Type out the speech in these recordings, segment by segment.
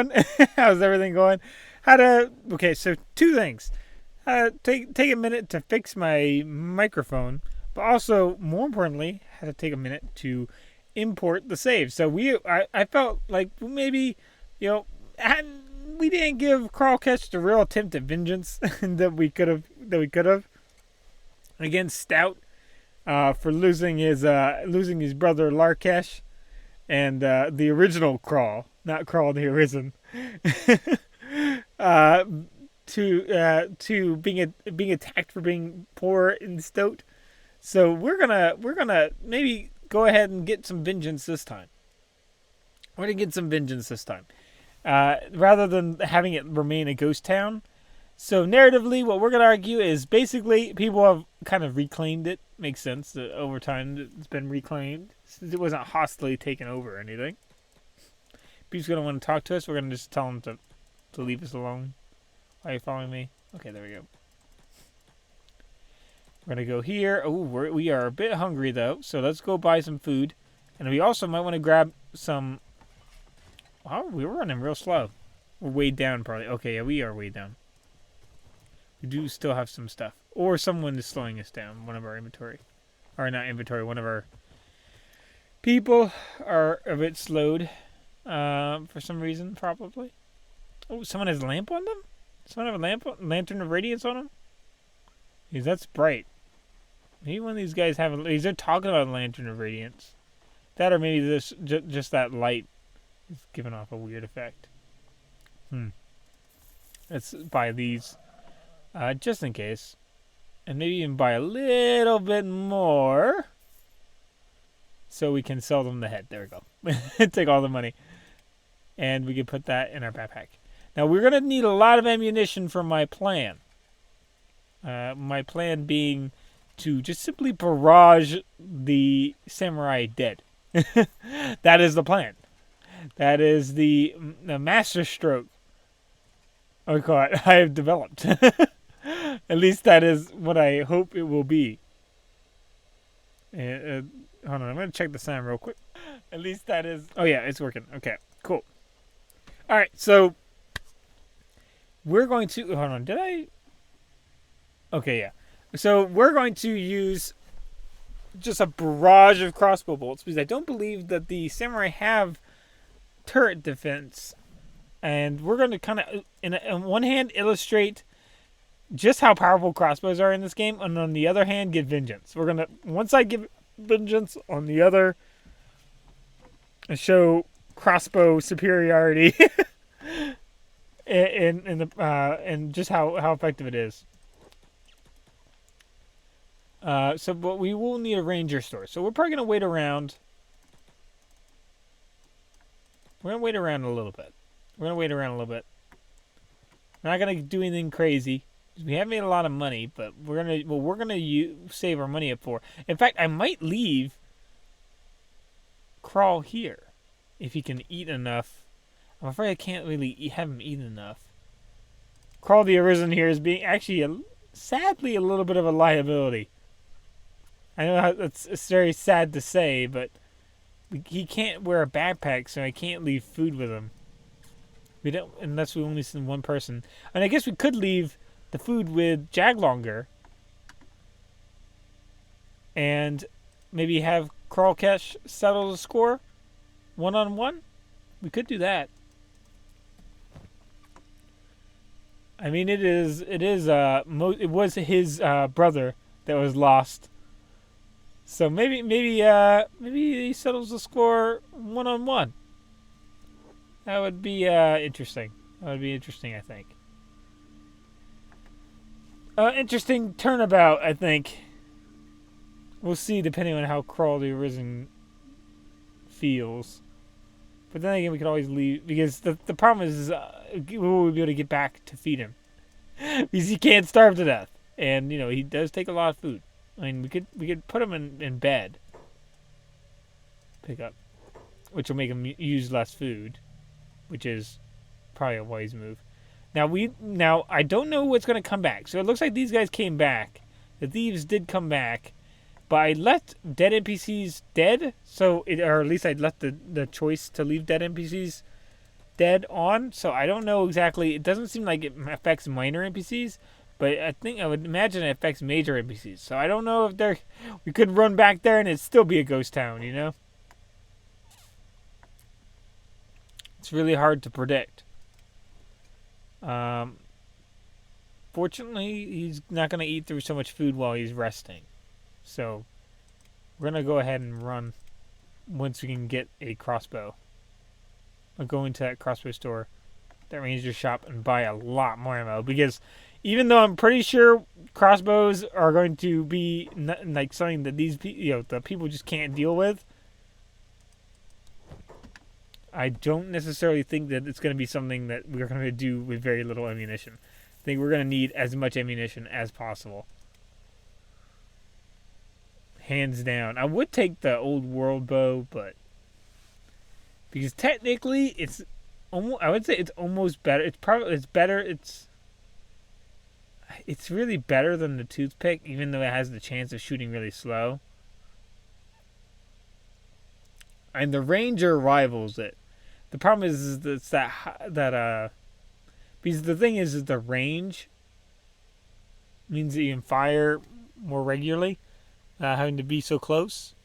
going? How's everything going? Okay, so two things. Take a minute to fix my microphone, but also more importantly, had to take a minute to import the save. So I felt like maybe, you know, we didn't give Carl Ketch the real attempt at vengeance that we could have against Stout for losing his brother Larkesh and the original Crawl, not Crawl the Arisen. uh, to being attacked for being poor and stout. So we're gonna maybe go ahead and get some vengeance this time. We're gonna get some vengeance this time, rather than having it remain a ghost town. So narratively, what we're gonna argue is basically people have kind of reclaimed it. Makes sense. Over time, it's been reclaimed since it wasn't hostily taken over or anything. People's gonna want to talk to us. We're gonna just tell them to leave us alone. Are you following me? Okay, there we go. We're going to go here. Oh, we are a bit hungry, though. So let's go buy some food. And we also might want to grab some... Oh, we were running real slow. We're weighed down, probably. Okay, yeah, we are weighed down. We do still have some stuff. Or someone is slowing us down. One of our inventory. Or not inventory. One of our people are a bit slowed. For some reason, probably. Oh, someone has a lamp on them? Someone have a lantern of radiance on them? Because that's bright. Maybe one of these guys have they're talking about a lantern of radiance. That or maybe this just that light is giving off a weird effect. Let's buy these. Just in case. And maybe even buy a little bit more. So we can sell them the head. There we go. Take all the money. And we can put that in our backpack. Now, we're going to need a lot of ammunition for my plan. My plan being to just simply barrage the samurai dead. That is the plan. That is the master stroke I have developed. At least that is what I hope it will be. Hold on, I'm going to check the sound real quick. At least that is... Oh, yeah, it's working. Okay, cool. All right, so... We're going to... Hold on, did I... Okay, yeah. So we're going to use just a barrage of crossbow bolts because I don't believe that the samurai have turret defense. And we're going to kind of, on one hand, illustrate just how powerful crossbows are in this game. And on the other hand, get vengeance. We're going to, one side give vengeance, on the other, show crossbow superiority. And just how effective it is. But we will need a ranger store. So we're probably going to wait around. We're going to wait around a little bit. We're not going to do anything crazy. We haven't made a lot of money, but we're going to save our money up for. In fact, I might leave Crawl here if he can eat enough. I'm afraid I can't really have him eat enough. Crawl the Arisen here is being actually, sadly, a little bit of a liability. I know it's very sad to say, but he can't wear a backpack, so I can't leave food with him. We don't, unless we only send one person. And I guess we could leave the food with Jaglonger. And maybe have Crawlcash settle the score 1-on-1. We could do that. I mean, it was his brother that was lost. So maybe he settles the score 1-on-1. That would be interesting. I think. Interesting turnabout, I think. We'll see, depending on how Crawl the Arisen feels. But then again, we could always leave, because the problem is we will be able to get back to feed him. Because he can't starve to death. And, he does take a lot of food. I mean, we could put him in bed. Pick up. Which will make him use less food. Which is probably a wise move. Now I don't know what's going to come back. So it looks like these guys came back. The thieves did come back. But I left dead NPCs dead. Or at least I left the choice to leave dead NPCs dead on, so I don't know exactly. It doesn't seem like it affects minor NPCs, but I would imagine it affects major NPCs. So I don't know if we could run back there and it'd still be a ghost town. It's really hard to predict. Um, Fortunately, he's not going to eat through so much food while he's resting. So we're going to go ahead and run once we can get a crossbow. I'll go into that crossbow store, that ranger shop, and buy a lot more ammo. Because even though I'm pretty sure crossbows are going to be like something that the people just can't deal with, I don't necessarily think that it's going to be something that we're going to do with very little ammunition. I think we're going to need as much ammunition as possible. Hands down. I would take the old world bow, but because technically it's almost, I would say it's almost better. It's better. It's really better than the toothpick, even though it has the chance of shooting really slow. And the ranger rivals it. The problem is because the thing is the range means that you can fire more regularly, having to be so close.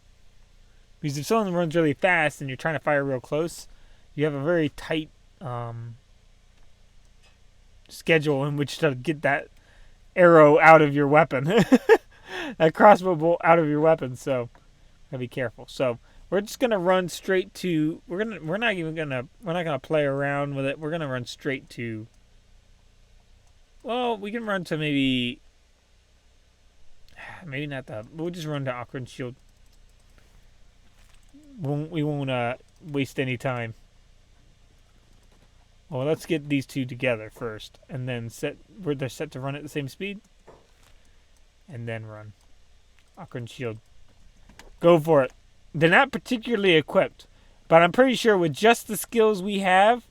Because if someone runs really fast and you're trying to fire real close, you have a very tight schedule in which to get that arrow out of your weapon, that crossbow bolt out of your weapon. So, gotta be careful. So we're just gonna run straight to. We're not gonna play around with it. We're gonna run straight to. Well, we can run to maybe not that. We'll just run to Awkward Shield. We won't waste any time. Well, let's get these two together first, and then they're set to run at the same speed, and then run. Awkward Shield. Go for it. They're not particularly equipped, but I'm pretty sure with just the skills we have,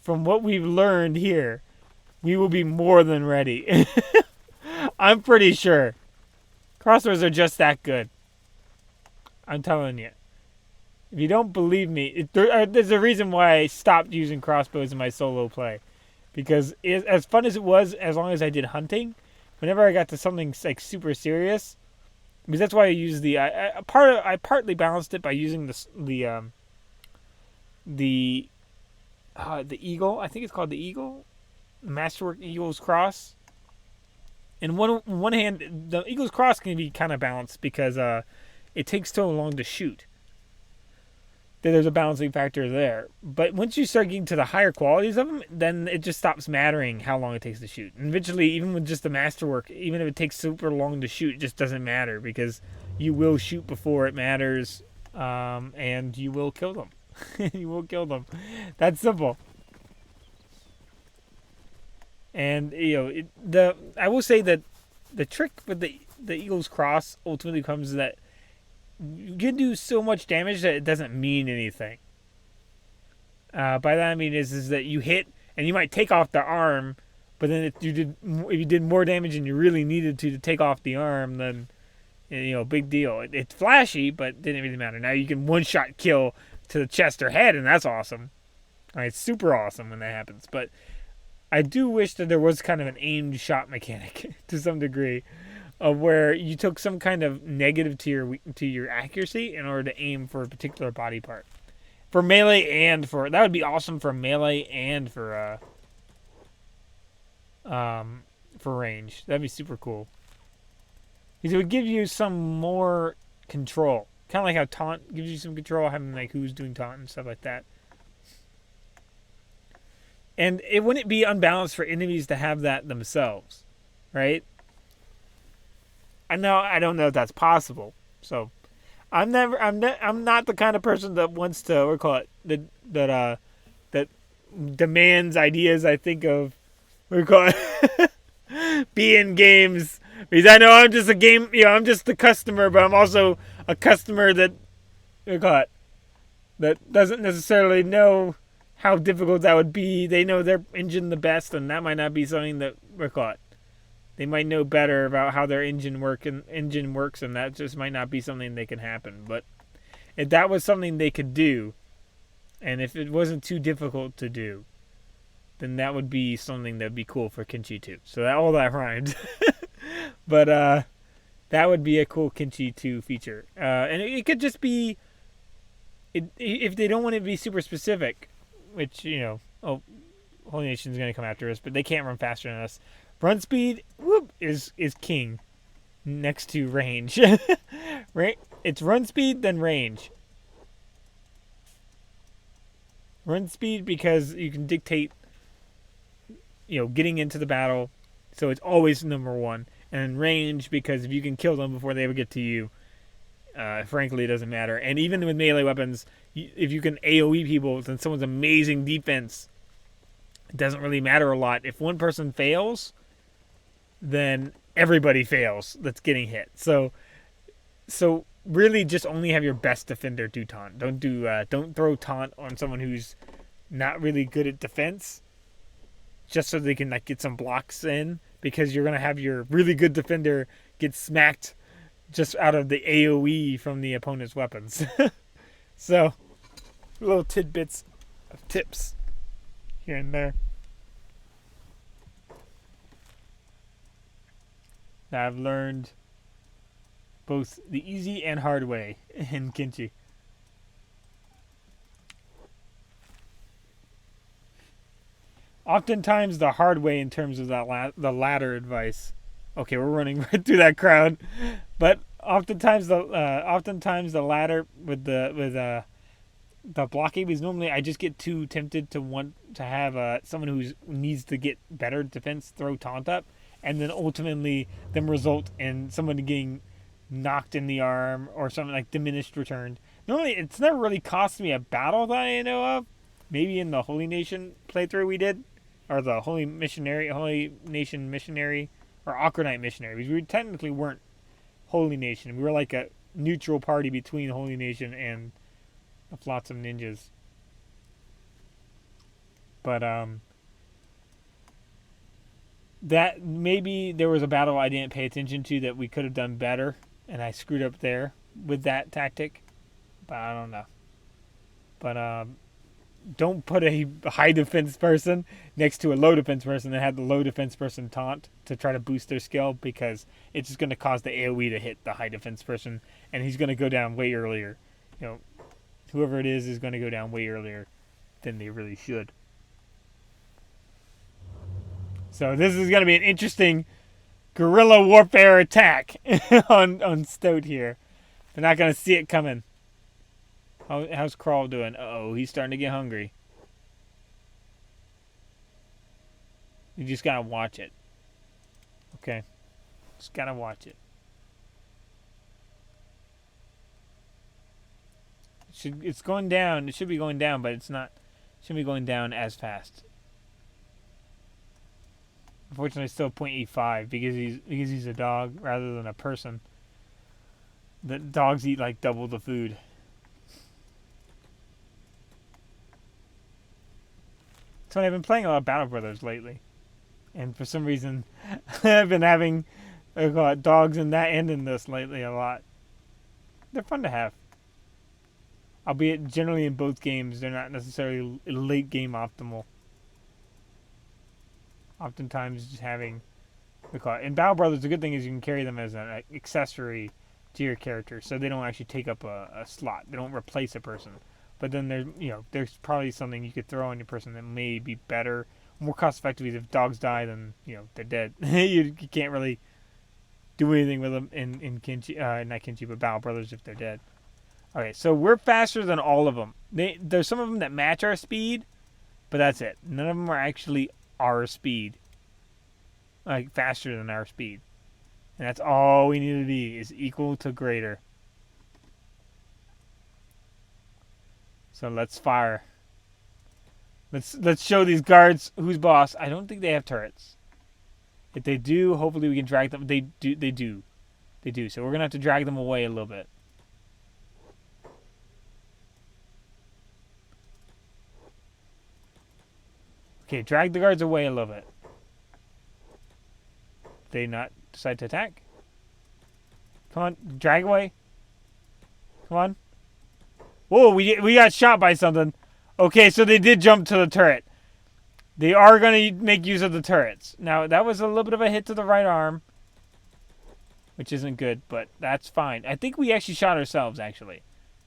from what we've learned here, we will be more than ready. I'm pretty sure. Crossbows are just that good. I'm telling you. If you don't believe me, there's a reason why I stopped using crossbows in my solo play. Because as fun as it was, as long as I did hunting, whenever I got to something like super serious, because that's why I use I partly balanced it by using the eagle. I think it's called the eagle, Masterwork Eagle's Cross. And one hand, the Eagle's Cross can be kind of balanced because it takes so long to shoot. There's a balancing factor there. But once you start getting to the higher qualities of them, then it just stops mattering how long it takes to shoot. And eventually, even with just the Masterwork, even if it takes super long to shoot, it just doesn't matter because you will shoot before it matters, and you will kill them. You will kill them. That's simple. And I will say that the trick with the Eagle's Cross ultimately comes that you can do so much damage that it doesn't mean anything. By that I mean is that you hit and you might take off the arm, but then if you did more damage and you really needed to take off the arm, then big deal. It's flashy, but it didn't really matter. Now you can one-shot kill to the chest or head, and that's awesome. It's super awesome when that happens. But I do wish that there was kind of an aimed shot mechanic to some degree, of where you took some kind of negative to your accuracy in order to aim for a particular body part. For melee and that would be awesome for melee and for range. That'd be super cool. Because it would give you some more control. Kind of like how taunt gives you some control, having like who's doing taunt and stuff like that. And it wouldn't be unbalanced for enemies to have that themselves, right? I don't know if that's possible. So, I'm not the kind of person that wants to that demands ideas. I think of be in games, because I know I'm just a game. I'm just the customer, but I'm also a customer that that doesn't necessarily know how difficult that would be. They know their engine the best, and that might not be something that they might know better about how their engine works, and that just might not be something that can happen. But if that was something they could do, And if it wasn't too difficult to do, then that would be something that would be cool for Kenshi too. So that all that rhymed. But that would be a cool Kenshi 2 feature. And it could just be, if they don't want it to be super specific, which, Holy Nation's going to come after us, but they can't run faster than us. Run speed, is king next to range. Right? It's run speed, then range. Run speed because you can dictate, getting into the battle, so it's always number one. And range because if you can kill them before they ever get to you, frankly, it doesn't matter. And even with melee weapons, if you can AoE people, then someone's amazing defense, it doesn't really matter a lot. If one person fails, then everybody fails that's getting hit. So really, just only have your best defender do taunt. Don't throw taunt on someone who's not really good at defense, just so they can get some blocks in, because you're gonna have your really good defender get smacked just out of the AoE from the opponent's weapons. So, little tidbits of tips here and there that I've learned both the easy and hard way in Kenshi. Oftentimes the hard way in terms of the ladder advice. Okay, we're running right through that crowd, but oftentimes the ladder with the blocking, because normally I just get too tempted to want to have someone who needs to get better defense throw taunt up, and then ultimately them result in someone getting knocked in the arm or something like diminished returned. Normally, it's never really cost me a battle that I know of. Maybe in the Holy Nation playthrough we did, or the Holy Nation missionary, or Aquanite missionary, because we technically weren't Holy Nation. We were like a neutral party between Holy Nation and the Flotsam Ninjas. But that maybe there was a battle I didn't pay attention to that we could have done better, and I screwed up there with that tactic. But I don't know. But don't put a high defense person next to a low defense person and have the low defense person taunt to try to boost their skill, because it's just going to cause the AoE to hit the high defense person, and he's going to go down way earlier. Whoever it is going to go down way earlier than they really should. So this is going to be an interesting guerrilla warfare attack on Stoat here. They're not going to see it coming. How's Crawl doing? Uh-oh, he's starting to get hungry. You just gotta watch it. Okay. Just gotta watch it. It's going down. It should be going down, but it's not. It shouldn't be going down as fast. Unfortunately, it's still 0.85 because he's a dog rather than a person. The dogs eat like double the food. So I've been playing a lot of Battle Brothers lately, and for some reason, I've been having dogs in that and in this lately a lot. They're fun to have, albeit generally in both games they're not necessarily late game optimal. Oftentimes, just having in Battle Brothers, the good thing is you can carry them as an accessory to your character, so they don't actually take up a slot. They don't replace a person. But then there's probably something you could throw on your person that may be better, more cost effective. If dogs die, then they're dead. you can't really do anything with them in Kenshi, not Kenshi, but Battle Brothers if they're dead. Okay, so we're faster than all of them. There's some of them that match our speed, but that's it. None of them are actually our speed, like faster than our speed, and that's all we need to be is equal to greater. So let's fire. Let's show these guards who's boss. I don't think they have turrets. If they do, hopefully we can drag them. They do. So we're gonna have to drag them away a little bit. Okay, drag the guards away a little bit. They not decide to attack? Come on, drag away. Come on. Whoa, we got shot by something. Okay, so they did jump to the turret. They are going to make use of the turrets. Now, that was a little bit of a hit to the right arm, which isn't good, but that's fine. I think we actually shot ourselves, actually.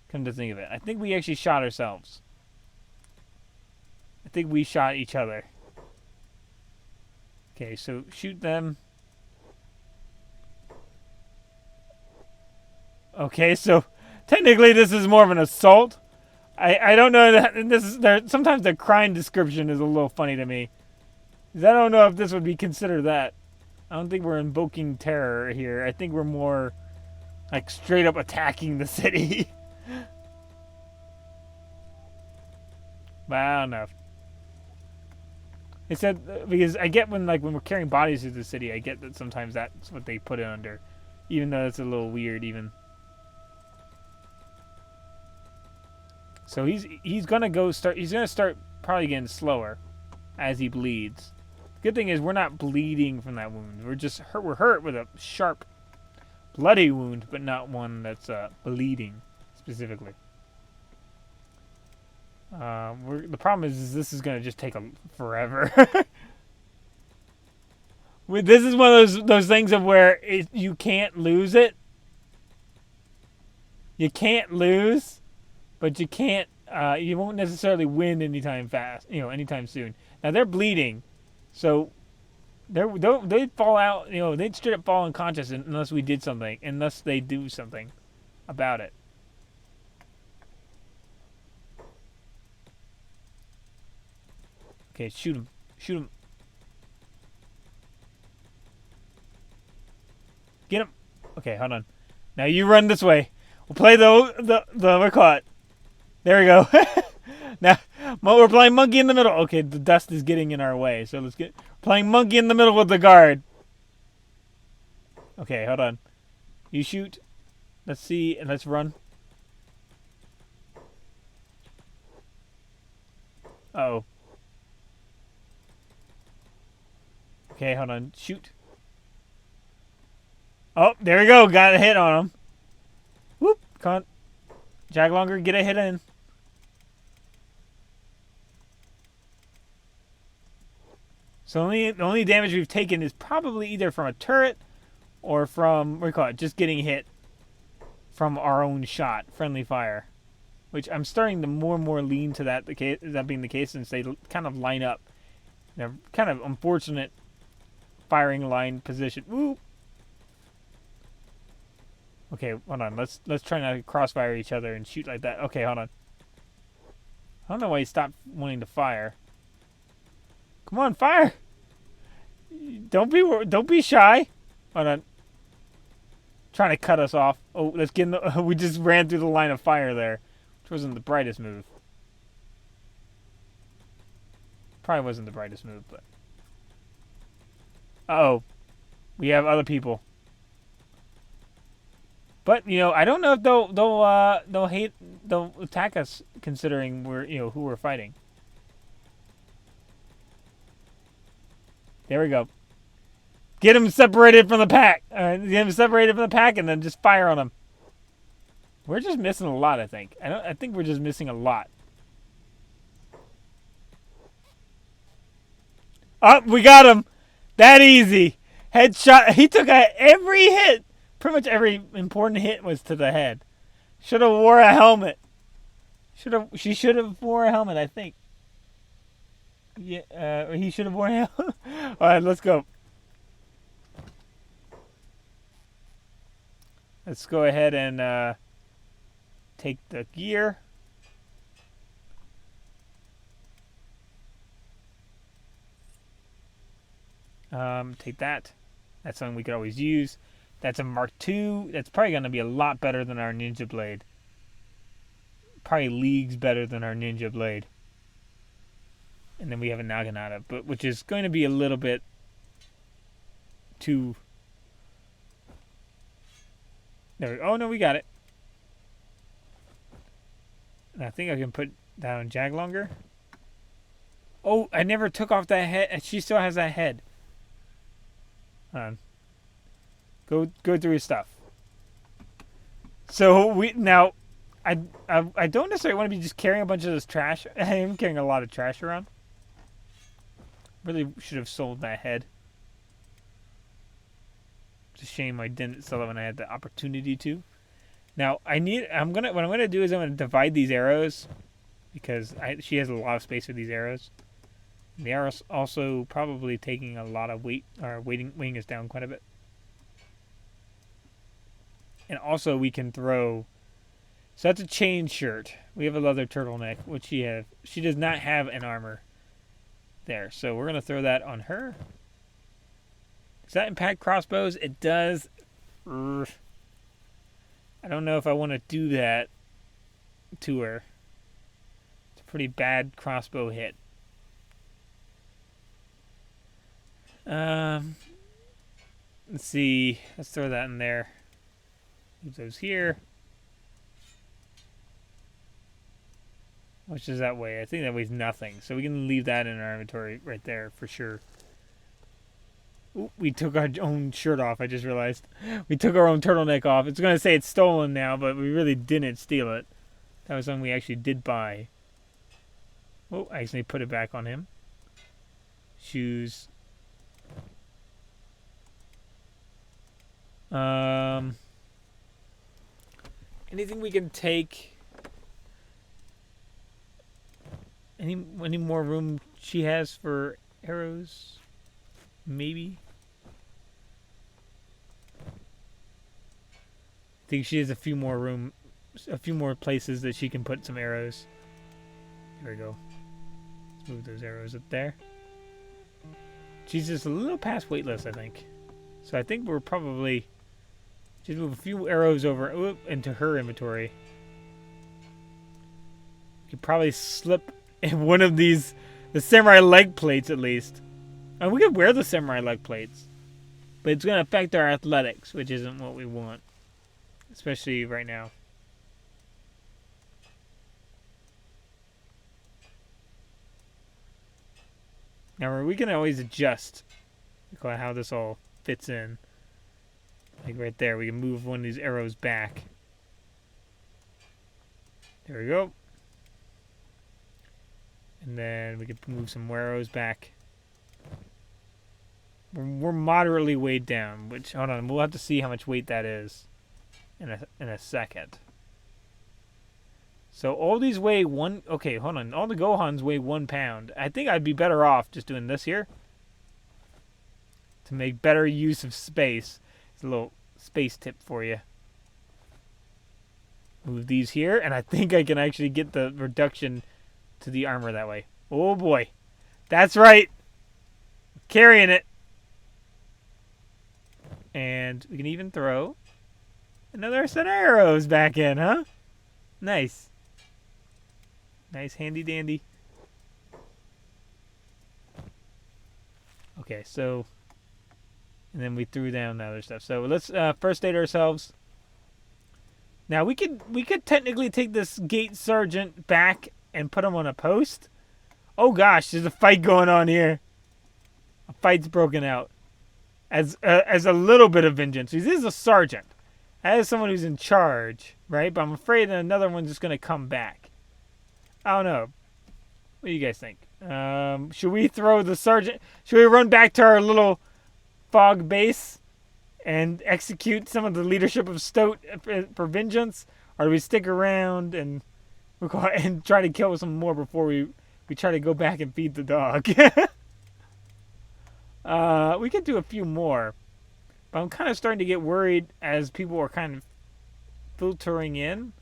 Come to think of it. I think we actually shot ourselves. I think we shot each other. Okay, so shoot them. Okay, so technically this is more of an assault. I don't know that this is there. Sometimes the crime description is a little funny to me. 'Cause I don't know if this would be considered that. I don't think we're invoking terror here. I think we're more like straight up attacking the city. But I don't know. It said because I get when we're carrying bodies through the city, I get that sometimes that's what they put it under, even though it's a little weird even. So he's gonna go start. He's gonna start probably getting slower as he bleeds. Good thing is we're not bleeding from that wound. We're just hurt. We're hurt with a sharp, bloody wound, but not one that's bleeding specifically. The problem is this is gonna just take forever. This is one of those things of where you can't lose it. You can't lose. But you can't, you won't necessarily win anytime fast, anytime soon. Now they're bleeding, so they'd fall out, they'd straight up fall unconscious unless we did something, unless they do something about it. Okay, shoot him, shoot him. Get him. Okay, hold on. Now you run this way. We'll play the we're caught. There we go. Now, we're playing monkey in the middle. Okay, the dust is getting in our way, so let's get playing monkey in the middle with the guard. Okay, hold on. You shoot. Let's see, and let's run. Uh-oh. Okay, hold on. Shoot. Oh, there we go. Got a hit on him. Whoop. Come on. Jag longer, get a hit in. So the only damage we've taken is probably either from a turret or from, what do you call it, just getting hit from our own shot, friendly fire. Which I'm starting to more and more lean to that being the case since they kind of line up. They're kind of unfortunate firing line position. Woo! Okay, hold on. Let's try not to crossfire each other and shoot like that. Okay, hold on. I don't know why he stopped wanting to fire. Come on, fire! Don't be shy. Hold on. Trying to cut us off. Oh, let's get in the, we just ran through the line of fire there, which wasn't the brightest move. Probably wasn't the brightest move, but. Uh-oh. We have other people. But I don't know if they'll attack us considering who we're fighting. There we go. Get them separated from the pack. Get them separated from the pack, and then just fire on them. We're just missing a lot, I think. I think we're just missing a lot. Oh, we got him. That easy. Headshot. He took every hit. Pretty much every important hit was to the head. Should have wore a helmet. She should have wore a helmet, I think. Yeah, he should have worn a helmet. All right, let's go. Let's go ahead and take the gear. Take that. That's something we could always use. That's a Mark II. That's probably going to be a lot better than our Ninja Blade. Probably leagues better than our Ninja Blade. And then we have a Naginata, which is going to be a little bit too... There we go. Oh, no, we got it. And I think I can put down Jag longer. Oh, I never took off that head. She still has that head. Hold on. Go through his stuff. So now I don't necessarily want to be just carrying a bunch of this trash. I am carrying a lot of trash around. Really should have sold that head. It's a shame I didn't sell it when I had the opportunity to. Now what I'm gonna do is I'm gonna divide these arrows because she has a lot of space for these arrows. The arrows also probably taking a lot of weight or weighing us down quite a bit. And also we can throw. So that's a chain shirt. We have a leather turtleneck, which she does not have an armor there. So we're gonna throw that on her. Does that impact crossbows? It does. I don't know if I want to do that to her. It's a pretty bad crossbow hit. Let's see. Let's throw that in there. Leave those here. Which is that way? I think that weighs nothing. So we can leave that in our inventory right there for sure. Ooh, we took our own shirt off, I just realized. We took our own turtleneck off. It's going to say it's stolen now, but we really didn't steal it. That was something we actually did buy. Oh, I actually put it back on him. Shoes. Anything we can take? Any more room she has for arrows? Maybe. I think she has a few more places that she can put some arrows. There we go. Let's move those arrows up there. She's just a little past weightless, I think. So I think we're probably just move a few arrows over into her inventory. We could probably slip in one of these, the samurai leg plates at least. And we could wear the samurai leg plates, but it's going to affect our athletics, which isn't what we want, especially right now. Now we can always adjust how this all fits in. Like right there, we can move one of these arrows back. There we go. And then we can move some arrows back. We're moderately weighed down, which, hold on, we'll have to see how much weight that is in a second. So all these weigh one, okay, hold on, all the Gohans weigh 1 pound. I think I'd be better off just doing this here to make better use of space. It's a little space tip for you. Move these here, and I think I can actually get the reduction to the armor that way. Oh boy. That's right. Carrying it. And we can even throw another set of arrows back in, huh? Nice. Nice, handy dandy. Okay, so, and then we threw down the other stuff. So let's first aid ourselves. Now we could technically take this gate sergeant back and put him on a post. Oh gosh, there's a fight going on here. A fight's broken out. As a little bit of vengeance. He is a sergeant. That is someone who's in charge, right? But I'm afraid that another one's just going to come back. I don't know. What do you guys think? Should we throw the sergeant? Should we run back to our little fog base and execute some of the leadership of Stoat for vengeance? Or do we stick around and try to kill some more before we try to go back and feed the dog? We could do a few more. But I'm kind of starting to get worried as people are kind of filtering in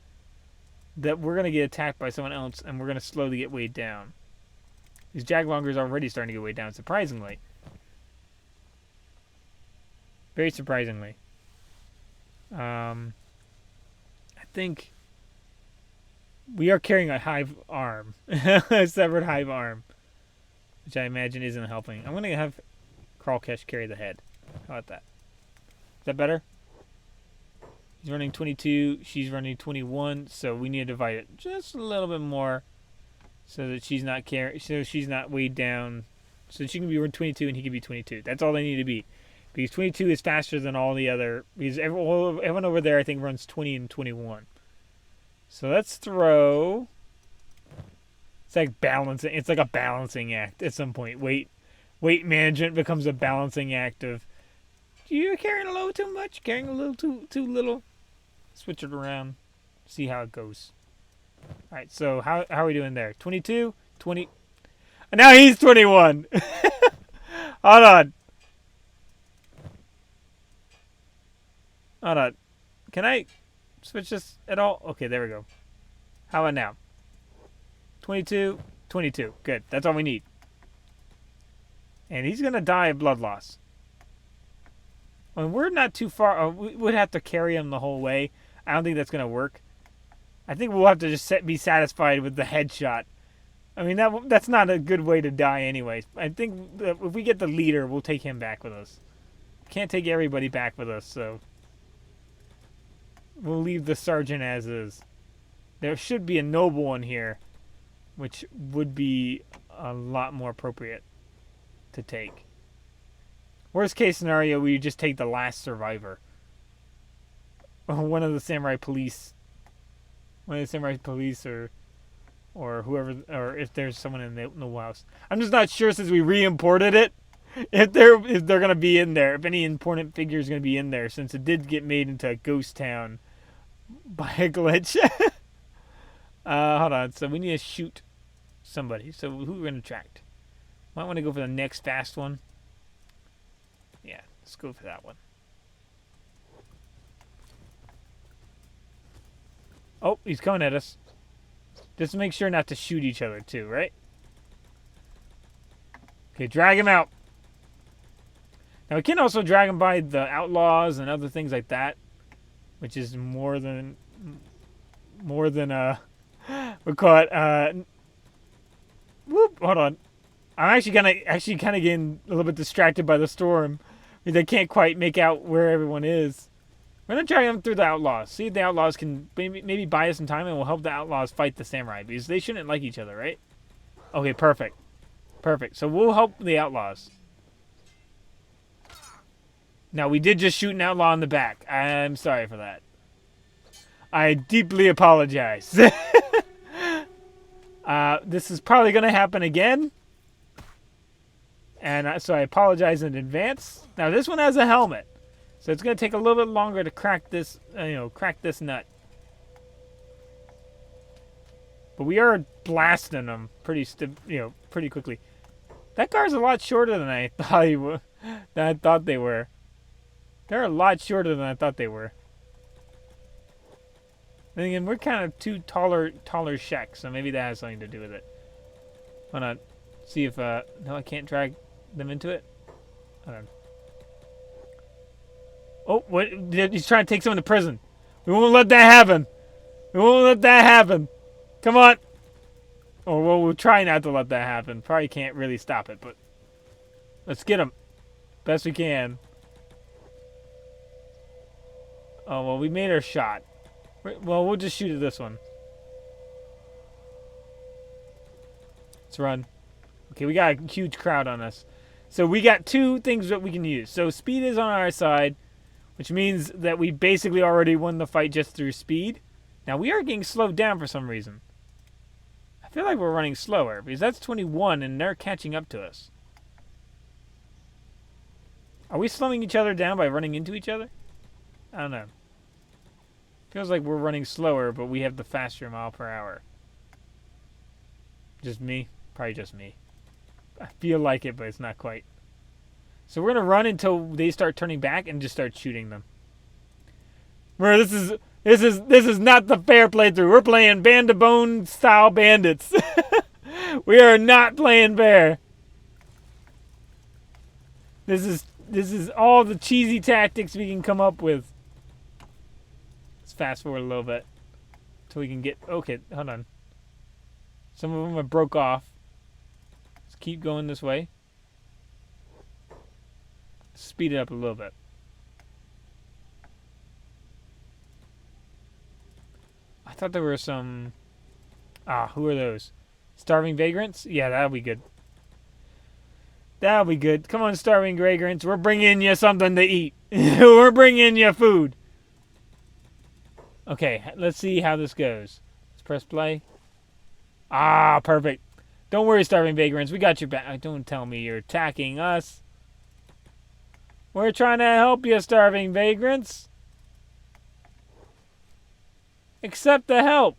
that we're going to get attacked by someone else and we're going to slowly get weighed down. These Jaglongers are already starting to get weighed down, surprisingly. Very surprisingly. I think we are carrying a hive arm. A severed hive arm. Which I imagine isn't helping. I'm going to have Crawlkesh carry the head. How about that? Is that better? He's running 22. She's running 21. So we need to divide it just a little bit more, so that she's not weighed down. So she can be 22 and he can be 22. That's all they need to be, because 22 is faster than all the other. Because everyone over there I think runs 20 and 21. So let's throw. It's like balancing. It's like a balancing act at some point. Weight management becomes a balancing act of. You're carrying a little too much. Carrying a little too little. Switch it around. See how it goes. All right. So how are we doing there? 22, 20. Now he's 21. Hold on. Hold on. Can I switch this at all? Okay, there we go. How about now? 22, 22. Good. That's all we need. And he's going to die of blood loss. When we're not too far, we would have to carry him the whole way. I don't think that's going to work. I think we'll have to just be satisfied with the headshot. I mean, that's not a good way to die anyways. I think that if we get the leader, we'll take him back with us. Can't take everybody back with us, so we'll leave the sergeant as is. There should be a noble one here, which would be a lot more appropriate to take. Worst case scenario, we just take the last survivor. One of the samurai police. One of the samurai police or whoever, or if there's someone in the house. I'm just not sure since we re-imported it if they're gonna be in there. If any important figure is gonna be in there, since it did get made into a ghost town by a glitch. Hold on. So we need to shoot somebody. So who we're gonna attract? Might want to go for the next fast one. Yeah, let's go for that one. Oh, he's coming at us. Just make sure not to shoot each other too, right? Okay, drag him out. Now we can also drag him by the outlaws and other things like that, which is more than we call it whoop, hold on. I'm actually kind of getting a little bit distracted by the storm. Because I can't quite make out where everyone is. We're going to drag them through the outlaws. See if the outlaws can maybe buy us some time and we'll help the outlaws fight the samurai. Because they shouldn't like each other, right? Okay, perfect. Perfect. So we'll help the outlaws. Now, we did just shoot an outlaw in the back. I'm sorry for that. I deeply apologize. This is probably going to happen again. And so I apologize in advance. Now, this one has a helmet. So it's going to take a little bit longer to crack this, crack this nut. But we are blasting them pretty quickly. That car's a lot shorter than I thought they were. They're a lot shorter than I thought they were. Then again, we're kind of two taller shacks, so maybe that has something to do with it. Hold on. See if no, I can't drag them into it. Hold on. Oh, what? He's trying to take someone to prison. We won't let that happen. We won't let that happen. Come on. Or well, we'll try not to let that happen. Probably can't really stop it, but let's get him. Best we can. Oh, well, we made our shot. Well, we'll just shoot at this one. Let's run. Okay, we got a huge crowd on us. So we got two things that we can use. So speed is on our side, which means that we basically already won the fight just through speed. Now, we are getting slowed down for some reason. I feel like we're running slower, because that's 21, and they're catching up to us. Are we slowing each other down by running into each other? I don't know. Feels like we're running slower, but we have the faster mile per hour. Just me? Probably just me. I feel like it, but it's not quite. So we're gonna run until they start turning back and just start shooting them. Bro, this is not the fair playthrough. We're playing Band of Bone style bandits. We are not playing fair. This is all the cheesy tactics we can come up with. Let's fast forward a little bit until we can get. Okay, hold on. Some of them have broke off. Let's keep going this way. Speed it up a little bit. I thought there were some. Who are those? Starving vagrants? Yeah, that'll be good. That'll be good. Come on, starving vagrants. We're bringing you something to eat. We're bringing you food. Okay, let's see how this goes. press play. Ah, perfect. Don't worry, starving vagrants. We got your back. Don't tell me you're attacking us. We're trying to help you, starving vagrants. Accept the help.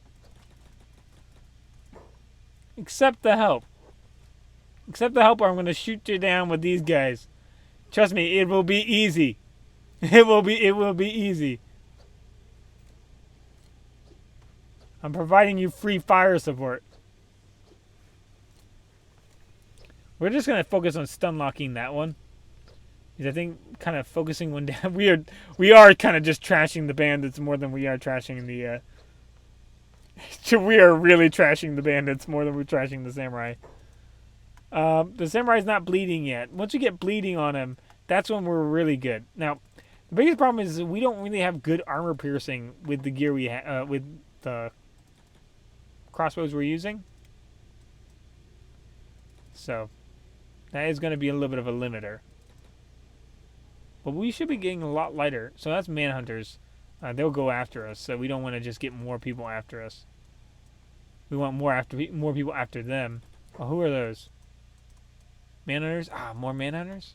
Accept the help. Accept the help or I'm going to shoot you down with these guys. Trust me, it will be easy. It will be easy. I'm providing you free fire support. We're just going to focus on stun locking that one. Because I think kind of focusing one down. We are kind of just trashing the bandits more than we are trashing the... we are really trashing the bandits more than we're trashing the samurai. The samurai's not bleeding yet. Once you get bleeding on him, that's when we're really good. Now, the biggest problem is we don't really have good armor piercing with the gear we with the crossbows we're using. So, that is going to be a little bit of a limiter. But we should be getting a lot lighter. So that's manhunters. They'll go after us. So we don't want to just get more people after us. We want more people after them. Oh, who are those? Manhunters? Ah, more manhunters?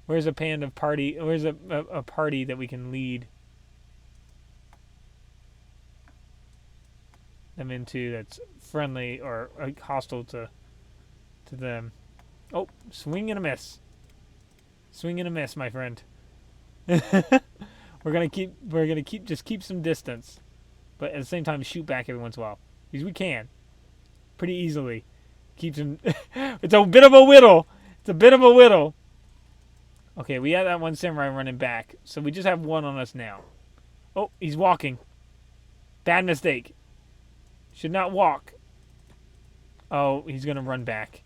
Where's a band of party? Where's a party that we can lead them into that's friendly or hostile to them? Oh, swing and a miss. Swing and a miss, my friend. We're gonna keep some distance, but at the same time shoot back every once in a while because we can pretty easily. Keeps him. It's a bit of a whittle. It's a bit of a whittle. Okay, we have that one samurai running back, so we just have one on us now. Oh, he's walking. Bad mistake. Should not walk. Oh, he's gonna run back.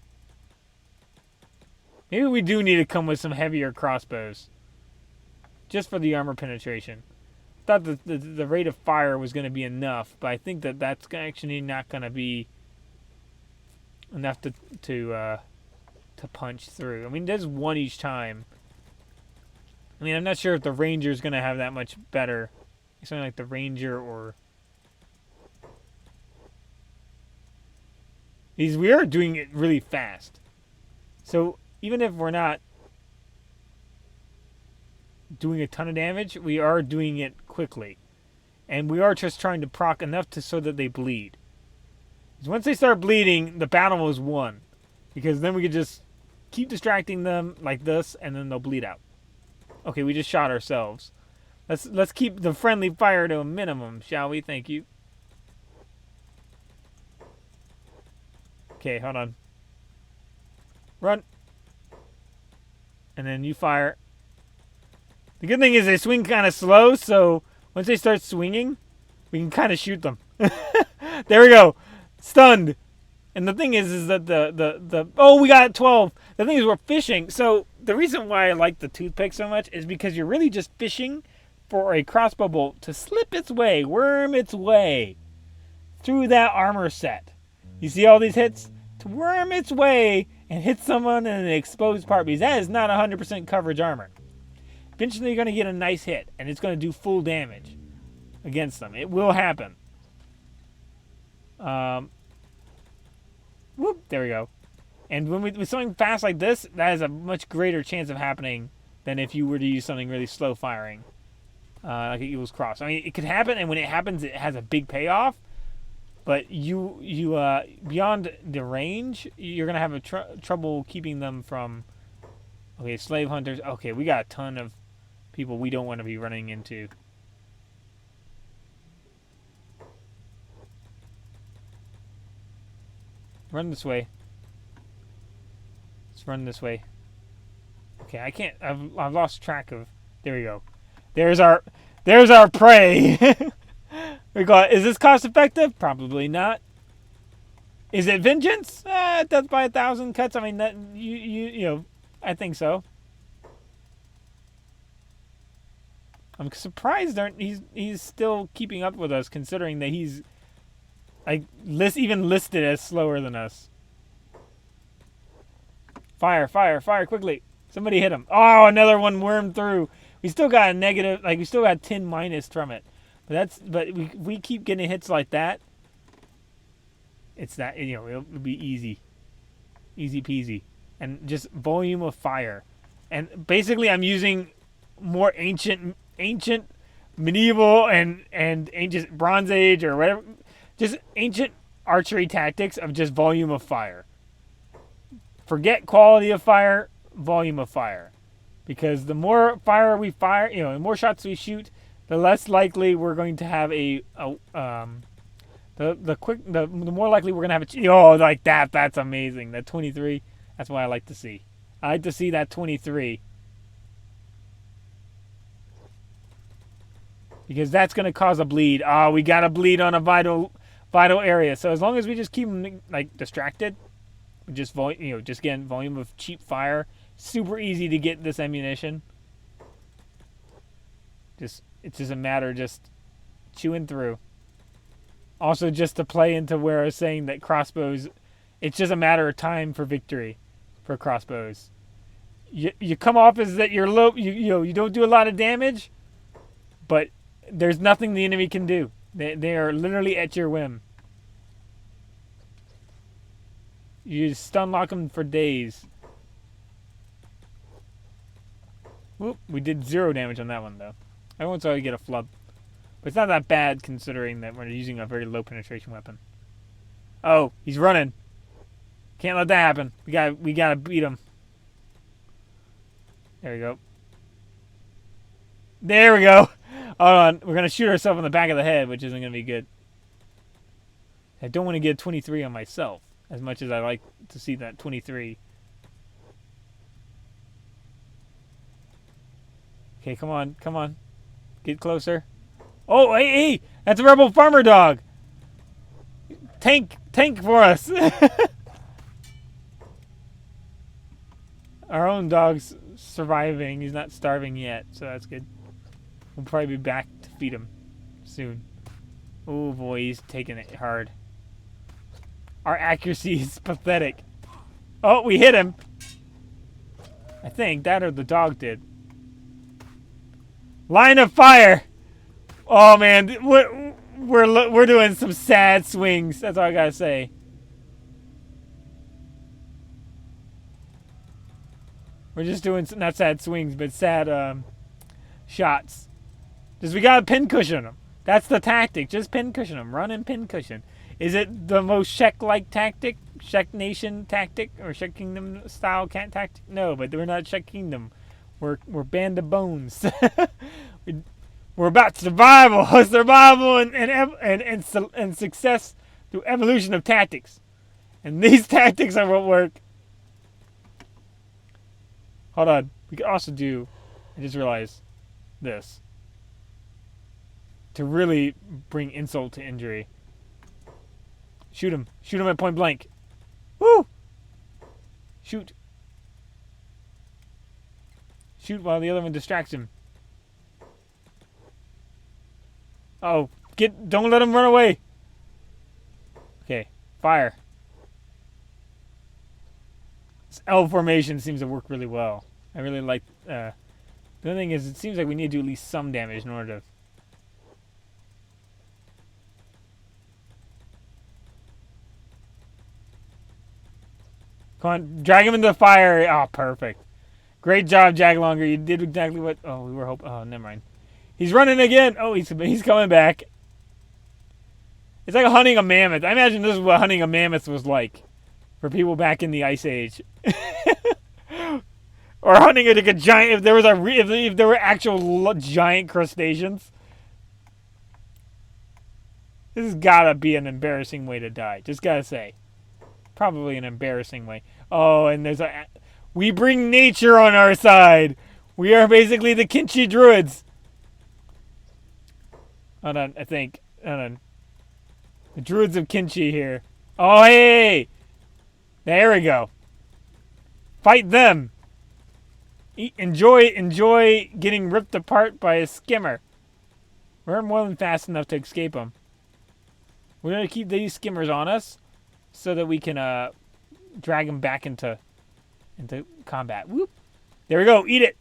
Maybe we do need to come with some heavier crossbows. Just for the armor penetration. I thought the rate of fire was going to be enough, but I think that's actually not going to be enough to punch through. I mean, there's one each time. I mean, I'm not sure if the Ranger's going to have that much better. Something like the Ranger or... We are doing it really fast. So, even if we're not doing a ton of damage, we are doing it quickly. And we are just trying to proc enough so that they bleed. Because once they start bleeding, the battle is won. Because then we can just keep distracting them like this, and then they'll bleed out. Okay, we just shot ourselves. Let's keep the friendly fire to a minimum, shall we? Thank you. Okay, hold on. Run. And then you fire. The good thing is they swing kind of slow, so once they start swinging, we can kind of shoot them. There we go. Stunned. And the thing is that oh, we got 12. The thing is we're fishing. So the reason why I like the toothpick so much is because you're really just fishing for a crossbow bolt to slip its way, worm its way through that armor set. You see all these hits? To worm its way and hit someone in an exposed part, because that is not 100% coverage armor. Eventually you're going to get a nice hit, and it's going to do full damage against them. It will happen. Whoop, there we go. And when with something fast like this, that has a much greater chance of happening than if you were to use something really slow firing, like an Evil's Cross. I mean, it could happen, and when it happens, it has a big payoff. But you beyond the range, you're gonna have trouble keeping them from. Okay, slave hunters. Okay, we got a ton of people we don't want to be running into. Run this way. Let's run this way. Okay, I can't. I've lost track of. There we go. There's our prey. We got. Is this cost effective? Probably not. Is it vengeance? Death by 1,000 cuts. I mean, that you know, I think so. I'm surprised he's still keeping up with us, considering that he's even listed as slower than us. Fire, fire, fire quickly. Somebody hit him. Oh, another one wormed through. We still got a negative, we still got 10 minus from it. But we keep getting hits like that. It's that, it'll be easy. Easy peasy. And just volume of fire. And basically I'm using more ancient medieval and ancient Bronze Age or whatever, just ancient archery tactics of just volume of fire. Forget quality of fire, volume of fire. Because the more fire we fire, the more shots we shoot, the less likely we're going to have the more likely we're going to have like that. That's amazing. That 23, that's what I like to see. I like to see that 23. Because that's going to cause a bleed. Oh, we got a bleed on a vital area. So as long as we just keep them like distracted, just getting volume of cheap fire, super easy to get this ammunition. It's just a matter of just chewing through. Also, just to play into where I was saying that crossbows, it's just a matter of time for victory for crossbows. You come off as that you're low, you don't do a lot of damage, but there's nothing the enemy can do. They are literally at your whim. You just stun lock them for days. Whoop, we did 0 damage on that one though. I won't say I get a flub. But it's not that bad considering that we're using a very low penetration weapon. Oh, he's running. Can't let that happen. We gotta beat him. There we go. There we go. Hold on. We're gonna shoot ourselves in the back of the head, which isn't gonna be good. I don't want to get a 23 on myself as much as I like to see that 23. Okay, come on, come on. Get closer. Oh, hey, that's a rebel farmer dog. Tank for us. Our own dog's surviving. He's not starving yet, so that's good. We'll probably be back to feed him soon. Oh boy, he's taking it hard. Our accuracy is pathetic. Oh, we hit him. I think that or the dog did. Line of fire. Oh man, we're doing some sad swings. That's all I gotta say. We're just doing not sad swings, but sad shots. Just we gotta pin cushion them. That's the tactic. Just pin cushion them. Run and pin cushion. Is it the most Czech-like tactic? Czech Nation tactic or Czech Kingdom style tactic? No, but we're not Czech Kingdom. We're Band of Bones. We're about survival and success through evolution of tactics. And these tactics are what work. Hold on. We could also do, I just realized this. To really bring insult to injury. Shoot him. Shoot him at point blank. Woo! Shoot. Shoot while the other one distracts him. Oh, don't let him run away. Okay, fire. This L formation seems to work really well. I really like, the other thing is it seems like we need to do at least some damage in order to. Come on, drag him into the fire. Oh, perfect. Great job, Jaglonger. You did exactly what, we were hoping. Oh, never mind. He's running again. Oh, he's coming back. It's like hunting a mammoth. I imagine this is what hunting a mammoth was like for people back in the Ice Age. Or hunting like a giant. If there were actual giant crustaceans. This has gotta be an embarrassing way to die. Just gotta say, probably an embarrassing way. Oh, and we bring nature on our side. We are basically the Kenshi druids. Hold on, I think. Hold on. The druids of Kenshi here. Oh, hey! There we go. Fight them. Enjoy getting ripped apart by a skimmer. We're more than fast enough to escape them. We're going to keep these skimmers on us so that we can drag them back into combat. Whoop. There we go. Eat it.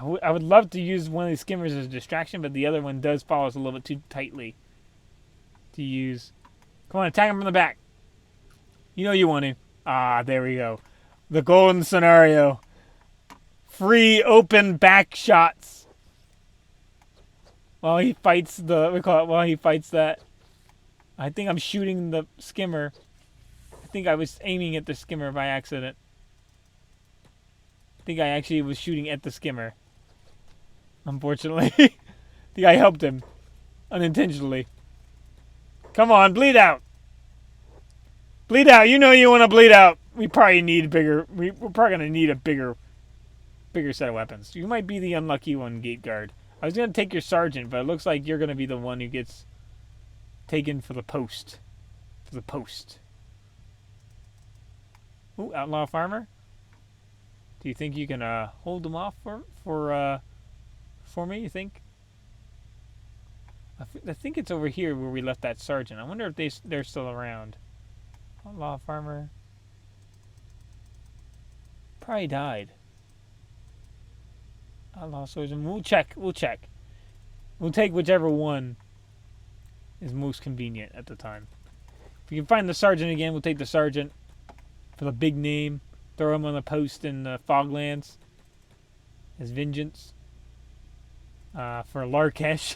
I would love to use one of these skimmers as a distraction, but the other one does follow us a little bit too tightly to use. Come on, attack him from the back. You know you want to. Ah, there we go. The golden scenario. Free open back shots. While he fights while he fights that. I think I'm shooting the skimmer. I think I was aiming at the skimmer by accident. I think I actually was shooting at the skimmer. Unfortunately. I think I helped him. Unintentionally. Come on, bleed out. Bleed out. You know you want to bleed out. We probably need bigger. We're probably going to need a bigger set of weapons. You might be the unlucky one, gate guard. I was going to take your sergeant, but it looks like you're going to be the one who gets taken for the post. For the post. Ooh, outlaw farmer. Do you think you can hold them off for me? You think? I think it's over here where we left that sergeant. I wonder if they're still around. Outlaw farmer. Probably died. Outlaw sergeant. We'll check. We'll check. We'll take whichever one is most convenient at the time. If we can find the sergeant again, we'll take the sergeant for the big name. Throw him on the post in the Foglands as vengeance for Larkesh.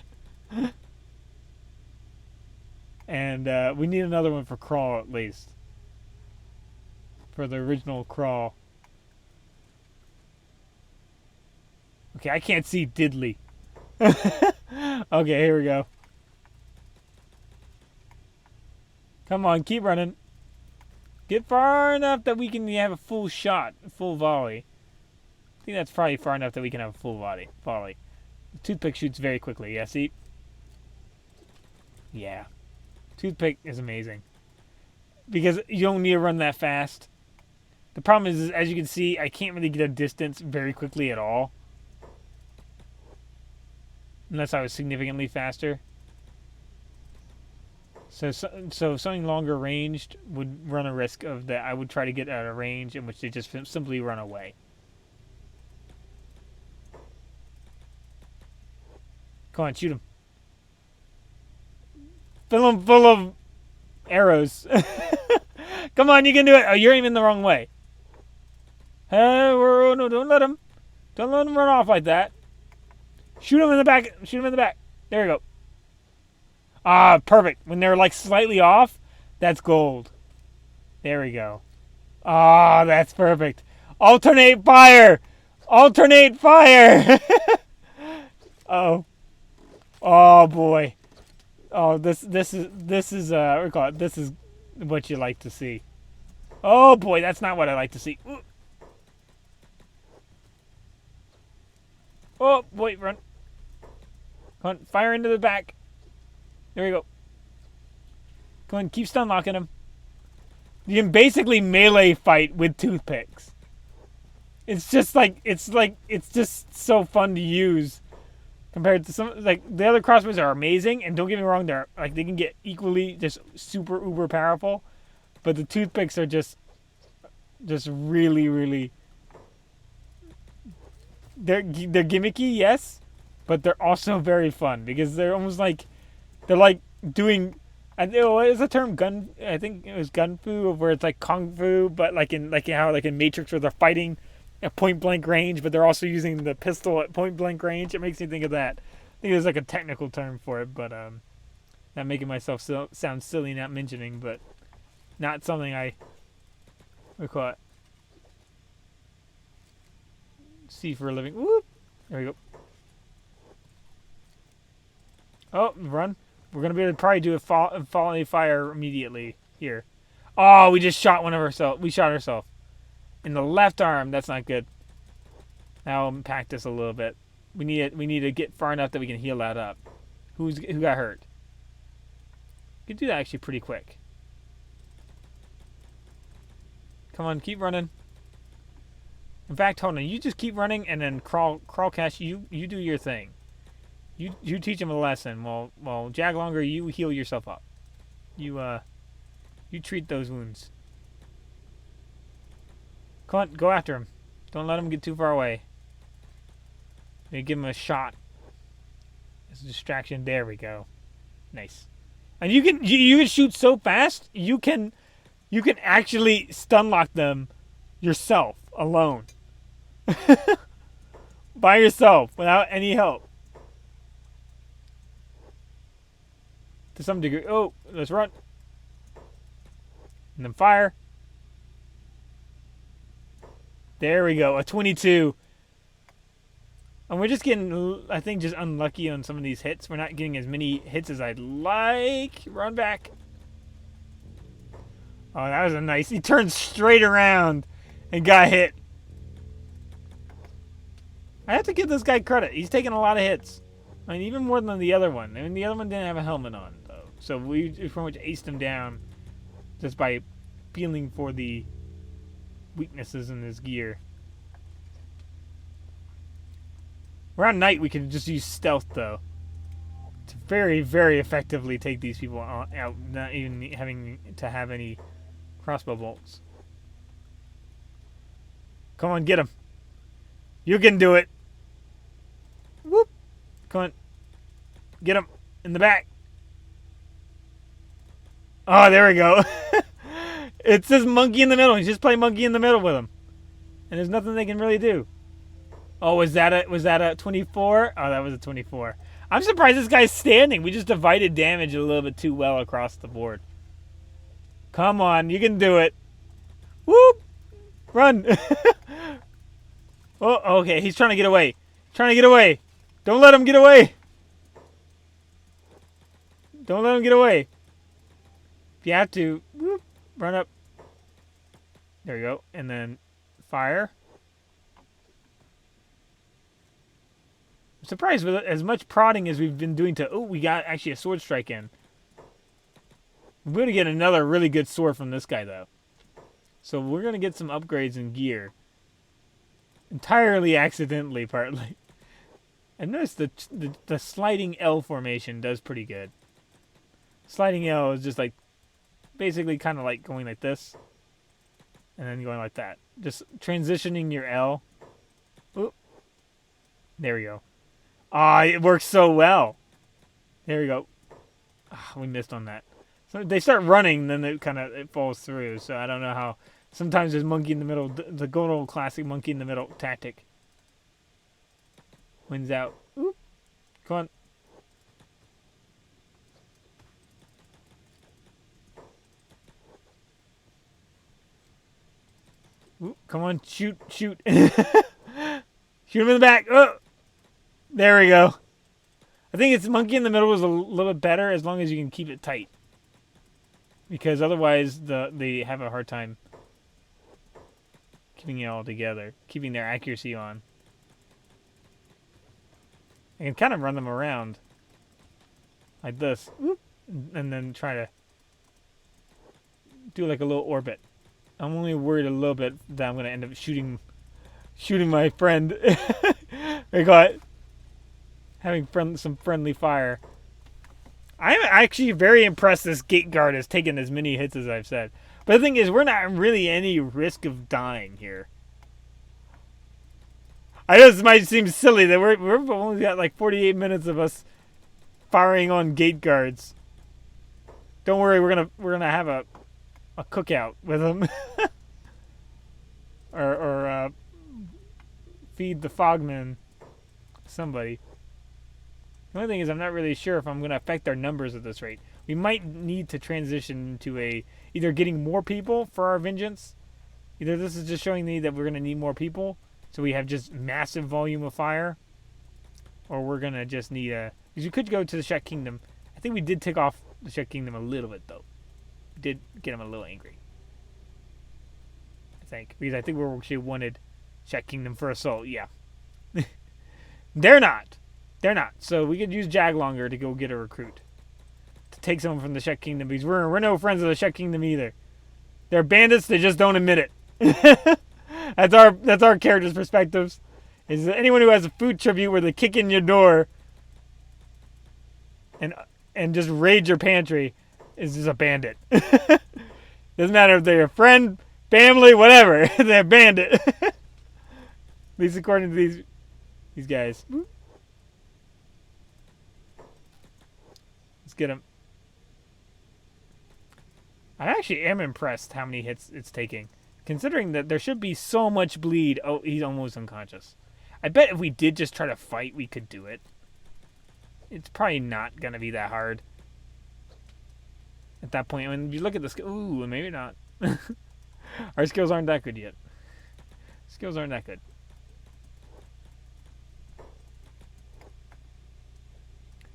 And we need another one for Crawl at least. For the original Crawl. Okay, I can't see diddly. Okay, here we go. Come on, keep running. Get far enough that we can have a full shot, full volley. I think that's probably far enough that we can have a full volley. The toothpick shoots very quickly. Yeah, see? Yeah. Toothpick is amazing. Because you don't need to run that fast. The problem is, as you can see, I can't really get a distance very quickly at all. Unless I was significantly faster. So something longer ranged would run a risk of that. I would try to get at a range in which they just simply run away. Come on, shoot him. Fill him full of arrows. Come on, you can do it. Oh, you're aiming the wrong way. No, don't let him. Don't let him run off like that. Shoot him in the back. Shoot him in the back. There you go. Ah, perfect. When they're like slightly off, that's gold. There we go. Ah, that's perfect. Alternate fire. Alternate fire. Uh-oh. Oh boy. Oh, this is we call it. This is what you like to see. Oh boy, that's not what I like to see. Ooh. Oh boy, run. Come on, fire into the back. There we go. Come on, keep stun locking him. You can basically melee fight with toothpicks. It's just so fun to use compared to some, like, the other crossbows are amazing, and don't get me wrong, they can get equally just super uber powerful, but the toothpicks are just really, really, they're gimmicky, yes, but they're also very fun because they're almost like doing, I think what is the term, gun? I think it was gun fu, where it's like kung fu, but like in Matrix, where they're fighting at point blank range, but they're also using the pistol at point blank range. It makes me think of that. I think there's like a technical term for it, but not making myself sound silly not mentioning, but not something I would call it. See for a living. Whoop! There we go. Oh, run. We're going to be able to probably do a volley fire immediately here. Oh, we just shot ourselves. We shot ourselves. In the left arm. That's not good. That'll impact us a little bit. We need to get far enough that we can heal that up. Who got hurt? You can do that actually pretty quick. Come on, keep running. In fact, hold on. You just keep running and then crawl cash. You do your thing. You teach him a lesson. While Jaglonger, you heal yourself up. You treat those wounds. Come on, go after him. Don't let him get too far away. Maybe give him a shot. As a distraction. There we go. Nice. And you can shoot so fast. You can actually stun lock them yourself alone. By yourself without any help. To some degree. Oh, let's run. And then fire. There we go. A 22. And we're just getting, I think, just unlucky on some of these hits. We're not getting as many hits as I'd like. Run back. Oh, that was a nice. He turned straight around and got hit. I have to give this guy credit. He's taking a lot of hits. I mean, even more than the other one. I mean, the other one didn't have a helmet on, though. So we pretty much aced him down just by feeling for the weaknesses in his gear. Around night, we can just use stealth, though, to very, very effectively take these people out, not even having to have any crossbow bolts. Come on, get him. You can do it. Whoop. Come on. Get him in the back. Oh, there we go. It says monkey in the middle. You just play monkey in the middle with him. And there's nothing they can really do. Oh, was that a 24? Oh, that was a 24. I'm surprised this guy's standing. We just divided damage a little bit too well across the board. Come on, you can do it. Whoop! Run! Oh, okay, he's trying to get away. Trying to get away. Don't let him get away. Don't let him get away. If you have to, whoop, run up. There you go. And then fire. I'm surprised with as much prodding as we've been doing to... Oh, we got actually a sword strike in. We're going to get another really good sword from this guy, though. So we're going to get some upgrades in gear. Entirely accidentally, partly. And notice the sliding L formation does pretty good. Sliding L is just like... basically kind of like going like this. And then going like that. Just transitioning your L. Oop. There we go. Ah, it works so well. There we go. Ah, we missed on that. So they start running, then it falls through. So I don't know how. Sometimes there's monkey in the middle. The good old classic monkey in the middle tactic. Wins out. Oop. Come on. Oop, come on, shoot. Shoot him in the back. Oh! There we go. I think it's monkey in the middle is a little bit better as long as you can keep it tight. Because otherwise they have a hard time keeping it all together. Keeping their accuracy on. I can kind of run them around. Like this. Whoop, and then try to do like a little orbit. I'm only worried a little bit that I'm going to end up shooting my friend. I got having some friendly fire. I'm actually very impressed this gate guard has taken as many hits as I've said. But the thing is, we're not really any risk of dying here. I know this might seem silly that we've only got like 48 minutes of us firing on gate guards. Don't worry, we're gonna have a cookout with them. or feed the fogmen. Somebody. The only thing is I'm not really sure if I'm going to affect our numbers at this rate. We might need to transition to either getting more people for our vengeance. Either this is just showing me that we're going to need more people, so we have just massive volume of fire. Or we're going to just need because we could go to the Shek Kingdom. I think we did take off the Shek Kingdom a little bit, though. We did get them a little angry. I think. Because I think we actually wanted Shek Kingdom for assault. Yeah. They're not. They're not. So we could use Jaglonger to go get a recruit. To take someone from the Shek Kingdom. Because we're no friends of the Shek Kingdom either. They're bandits, they just don't admit it. That's our character's perspectives. Is that anyone who has a food tribute where they kick in your door and just raid your pantry is just a bandit. Doesn't matter if they're a friend, family, whatever. They're a bandit. At least according to these These guys. Let's get him. I actually am impressed how many hits it's taking. Considering that there should be so much bleed. Oh, he's almost unconscious. I bet if we did just try to fight, we could do it. It's probably not going to be that hard. At that point, when you look at the skill... Ooh, maybe not. Our skills aren't that good yet. Skills aren't that good.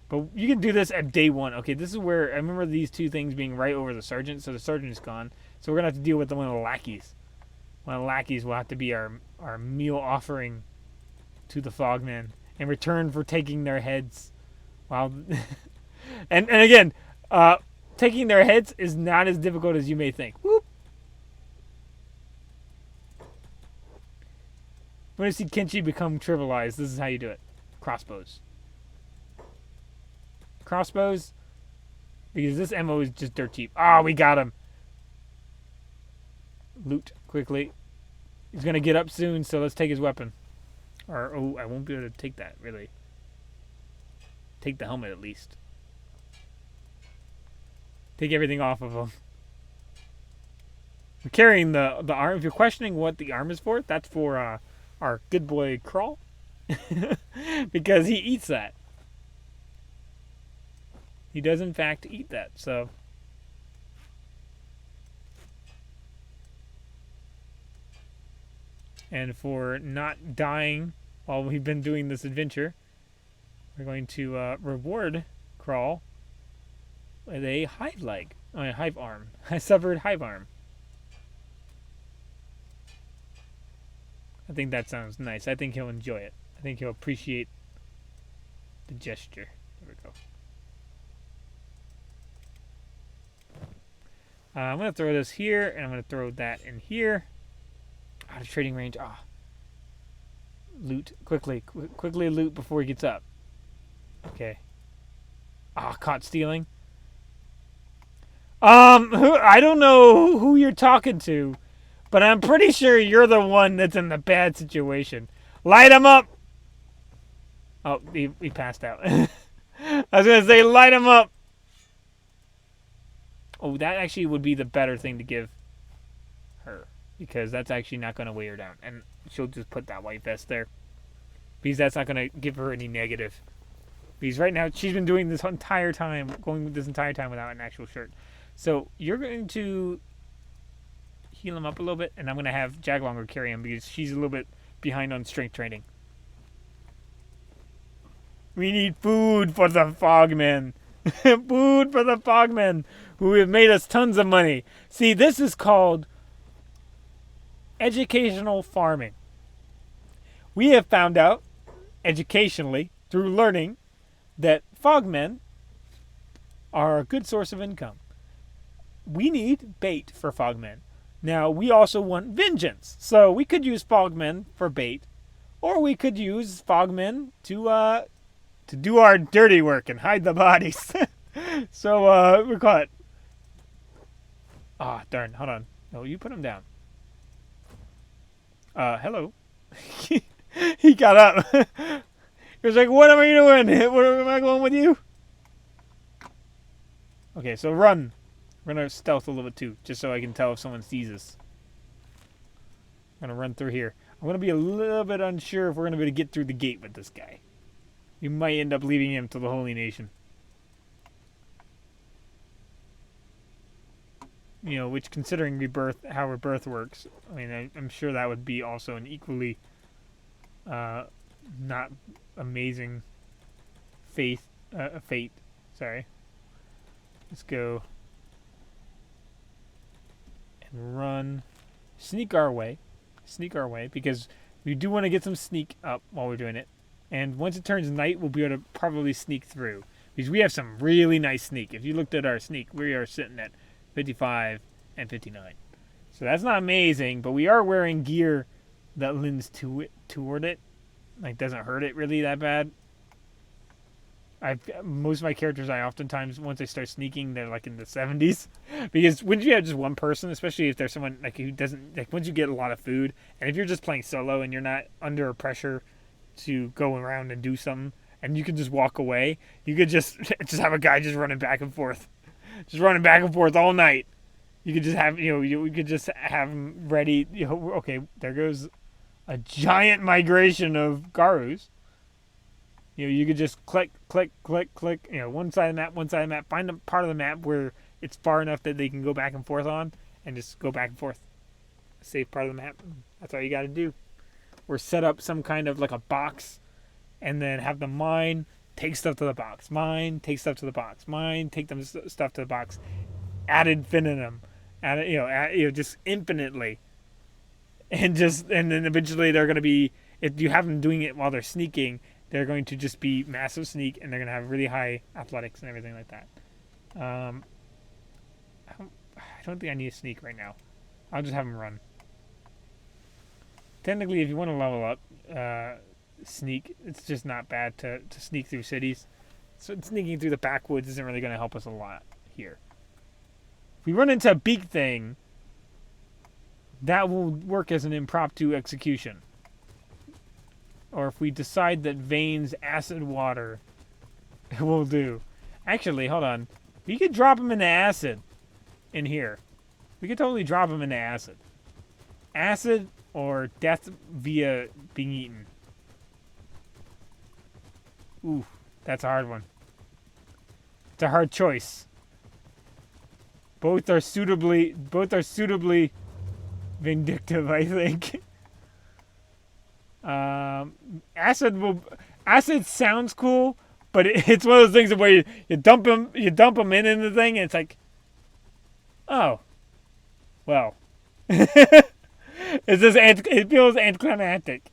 But you can do this at day 1. Okay, this is where... I remember these two things being right over the sergeant, so the sergeant is gone. So we're going to have to deal with one of the lackeys. One of the lackeys will have to be our meal offering to the Fogmen in return for taking their heads. Wow. and again, taking their heads is not as difficult as you may think. Whoop. When you see Kenshi become trivialized, this is how you do it. Crossbows. Crossbows, because this ammo is just dirt cheap. Ah, we got him. Loot quickly. He's going to get up soon, so let's take his weapon. Or, oh, I won't be able to take that, really. Take the helmet, at least. Take everything off of him. We're carrying the arm. If you're questioning what the arm is for, that's for our good boy Crawl. Because he eats that. He does, in fact, eat that, so... And for not dying while we've been doing this adventure, we're going to reward Crawl with a hive leg. Oh, a hive arm. A severed hive arm. I think that sounds nice. I think he'll enjoy it. I think he'll appreciate the gesture. There we go. I'm going to throw this here, and I'm going to throw that in here. Out of trading range. Ah. Loot. Quickly. Quickly loot before he gets up. Okay. Ah, caught stealing. I don't know who you're talking to, but I'm pretty sure you're the one that's in the bad situation. Light him up! Oh, he passed out. I was going to say, light him up! Oh, that actually would be the better thing to give her. Because that's actually not going to weigh her down. And she'll just put that white vest there. Because that's not going to give her any negative. Because right now, she's been doing this entire time, going this entire time without an actual shirt. So, you're going to heal him up a little bit. And I'm going to have Jaglonger carry him because she's a little bit behind on strength training. We need food for the Fogmen. Food for the Fogmen who have made us tons of money. See, this is called educational farming. We have found out, educationally, through learning, that Fogmen are a good source of income. We need bait for Fogmen. Now, we also want vengeance. So, we could use Fogmen for bait, or we could use Fogmen to do our dirty work and hide the bodies. So, we call it... Ah, darn. Hold on. No, you put him down. Hello. He got up. He was like, what am I doing? Where am I going with you? Okay, so run. We're going to stealth a little bit too, just so I can tell if someone sees us. I'm going to run through here. I'm going to be a little bit unsure if we're going to be able to get through the gate with this guy. You might end up leaving him to the Holy Nation. You know, which, considering how rebirth works, I mean, I'm sure that would be also an equally not amazing fate. Sorry. Let's go and run. Sneak our way, because we do want to get some sneak up while we're doing it. And once it turns night, we'll be able to probably sneak through. Because we have some really nice sneak. If you looked at our sneak, we are sitting at 55 and 59. So that's not amazing, but we are wearing gear that lends toward it. Like, doesn't hurt it really that bad. Most of my characters, oftentimes, once they start sneaking, they're like in the 70s. Because when you have just one person, especially if there's someone like who doesn't, like once you get a lot of food, and if you're just playing solo and you're not under pressure to go around and do something, and you can just walk away. You could just have a guy just running back and forth, just running back and forth all night. You could just have you could just have him ready. Okay, there goes a giant migration of Garus. You could just click, click, click, click. One side of the map, one side of the map. Find a part of the map where it's far enough that they can go back and forth on, and just go back and forth. A safe part of the map. That's all you got to do. Or set up some kind of like a box, and then have them mine, take stuff to the box, mine, take stuff to the box, mine, take them stuff to the box, ad infinitum, just infinitely, and then eventually they're gonna be, if you have them doing it while they're sneaking, they're going to just be massive sneak, and they're gonna have really high athletics and everything like that. I don't think I need a sneak right now. I'll just have them run. Technically, if you want to level up sneak, it's just not bad to sneak through cities. So sneaking through the backwoods isn't really going to help us a lot here. If we run into a big thing, that will work as an impromptu execution. Or if we decide that Vane's acid water will do. Actually, hold on. We could drop him into acid in here. We could totally drop him into acid. Acid or death via being eaten. Ooh, that's a hard one. It's a hard choice. Both are suitably vindictive, I think. Acid sounds cool, but it's one of those things where you dump them in the thing, and it's like, oh, well. It feels anticlimactic.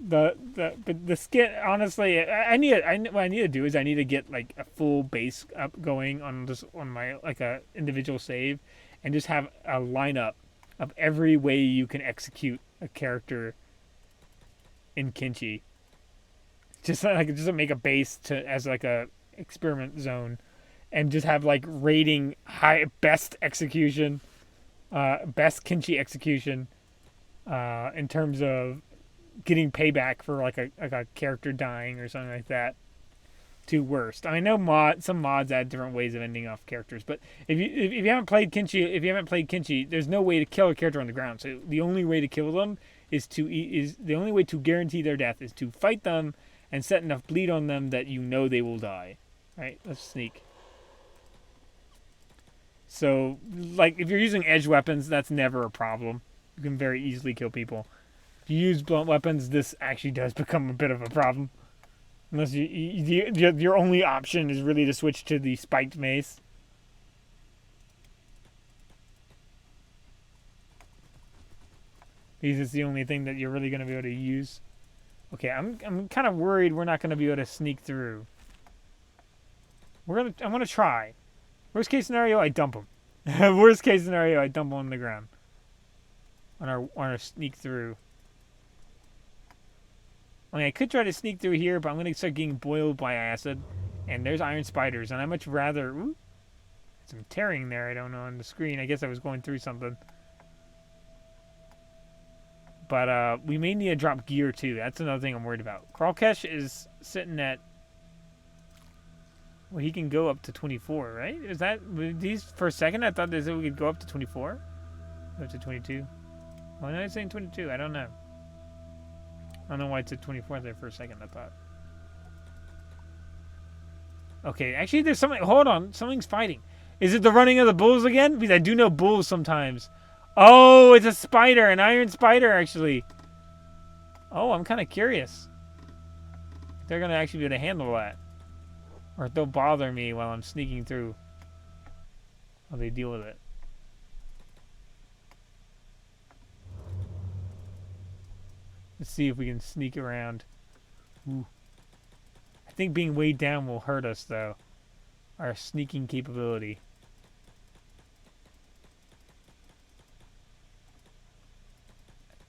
But the skin, honestly, what I need to do is I need to get like a full base up going on my like a individual save, and just have a lineup of every way you can execute a character in Kenshi. Just make a base as like a experiment zone, and just have like rating best execution. Best Kenshi execution in terms of getting payback for like a character dying or something like that, to worst. I know some mods add different ways of ending off characters, but if you haven't played Kenshi, there's no way to kill a character on the ground. So the only way to kill them is the only way to guarantee their death is to fight them and set enough bleed on them that they will die. Right? Let's sneak. So, like, if you're using edge weapons, that's never a problem. You can very easily kill people. If you use blunt weapons, this actually does become a bit of a problem. Unless your only option is really to switch to the spiked mace. Because it's the only thing that you're really going to be able to use. Okay, I'm kind of worried we're not going to be able to sneak through. I'm going to try. Worst case scenario, I dump them. Worst case scenario, I dump them on the ground. On our sneak through. I mean, I could try to sneak through here, but I'm going to start getting boiled by acid. And there's iron spiders, and I much rather... Ooh, some tearing there, I don't know, on the screen. I guess I was going through something. But we may need to drop gear, too. That's another thing I'm worried about. Kralkesh is sitting at... Well, he can go up to 24, right? Is that... These, for a second, I thought we could go up to 24? Up to 22? Well, no, it's saying 22. I don't know. I don't know why it said 24 there for a second, I thought. Okay, actually, there's something... Hold on. Something's fighting. Is it the running of the bulls again? Because I do know bulls sometimes. Oh, it's a spider. An iron spider, actually. Oh, I'm kind of curious. If they're going to actually be able to handle that. Or if they'll bother me while I'm sneaking through. How they deal with it. Let's see if we can sneak around. Ooh. I think being weighed down will hurt us, though. Our sneaking capability.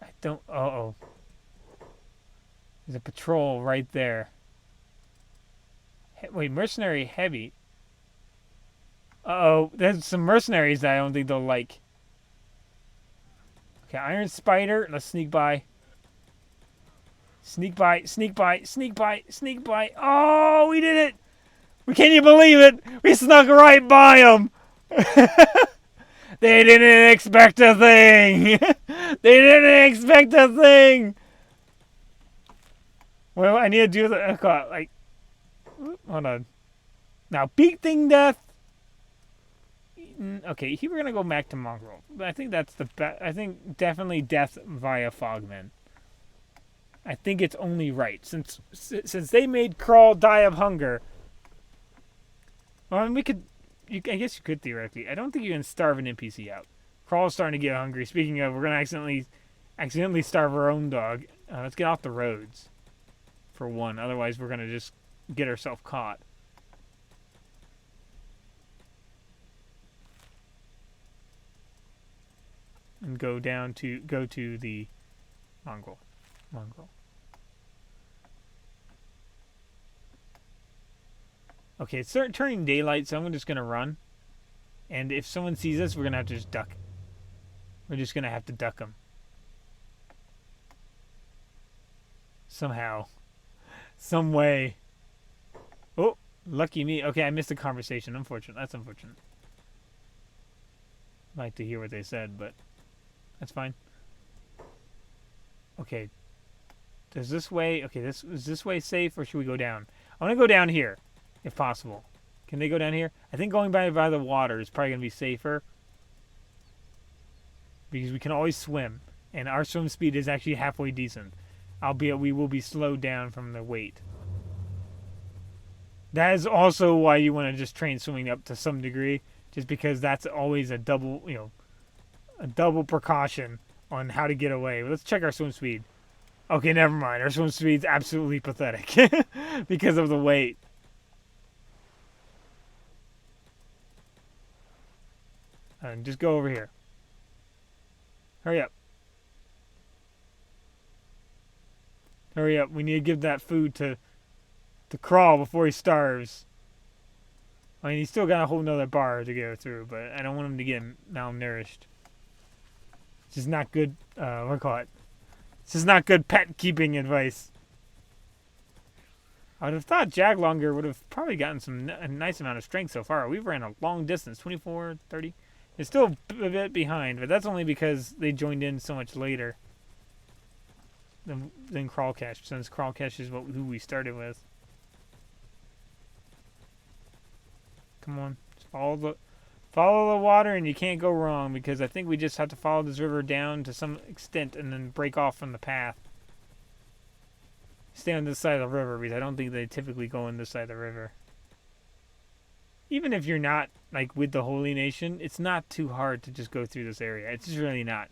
I don't... Uh-oh. There's a patrol right there. Wait, mercenary heavy. Uh-oh. There's some mercenaries that I don't think they'll like. Okay, iron spider. Let's sneak by. Sneak bite, sneak bite, sneak bite, sneak bite. Oh, we did it! Can you believe it? We snuck right by them. They didn't expect a thing. They didn't expect a thing. Well, I need to do the like. Hold on. Now, beating death. Okay, here we're gonna go back to mongrel. I think that's the best. I think definitely death via fogmen. I think it's only right since they made crawl die of hunger. Well, I mean, we could. I guess you could theoretically. I don't think you can starve an NPC out. Crawl's starting to get hungry. Speaking of, we're gonna accidentally starve our own dog. Let's get off the roads. For one, otherwise we're gonna just get ourselves caught. And go to the mongrel. Okay, it's turning daylight, so I'm just gonna run. And if someone sees us, we're gonna have to just duck. We're just gonna have to duck them. Somehow. Some way. Oh, lucky me. Okay, I missed the conversation. Unfortunate. That's unfortunate. I'd like to hear what they said, but that's fine. Okay. Does this way... Okay, is this way safe, or should we go down? I want to go down here, if possible. Can they go down here? I think going by the water is probably going to be safer. Because we can always swim. And our swim speed is actually halfway decent. Albeit we will be slowed down from the weight. That is also why you want to just train swimming up to some degree. Just because that's always a double, a double precaution on how to get away. Let's check our swim speed. Okay, never mind. Our swim speed's absolutely pathetic. Because of the weight. And just go over here. Hurry up. Hurry up. We need to give that food to crawl before he starves. I mean, he's still got a whole nother bar to go through, but I don't want him to get malnourished. It's just not good, what do you call it? It's just not good pet keeping advice. I would have thought Jaglonger would have probably gotten a nice amount of strength so far. We've ran a long distance, 24, 30. It's still a bit behind, but that's only because they joined in so much later than Crawlcash, since Crawlcash is who we started with. Come on, just follow the water, and you can't go wrong, because I think we just have to follow this river down to some extent and then break off from the path. Stay on this side of the river, because I don't think they typically go on this side of the river. Even if you're not like with the Holy Nation, it's not too hard to just go through this area. It's just really not.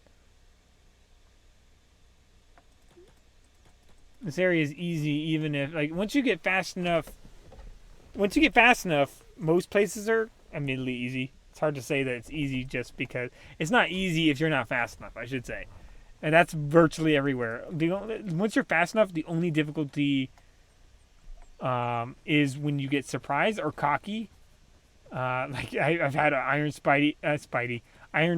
This area is easy, even if once you get fast enough, most places are admittedly easy. It's hard to say that it's easy just because it's not easy if you're not fast enough, I should say. And that's virtually everywhere. Once you're fast enough, the only difficulty is when you get surprised or cocky. I've had an Iron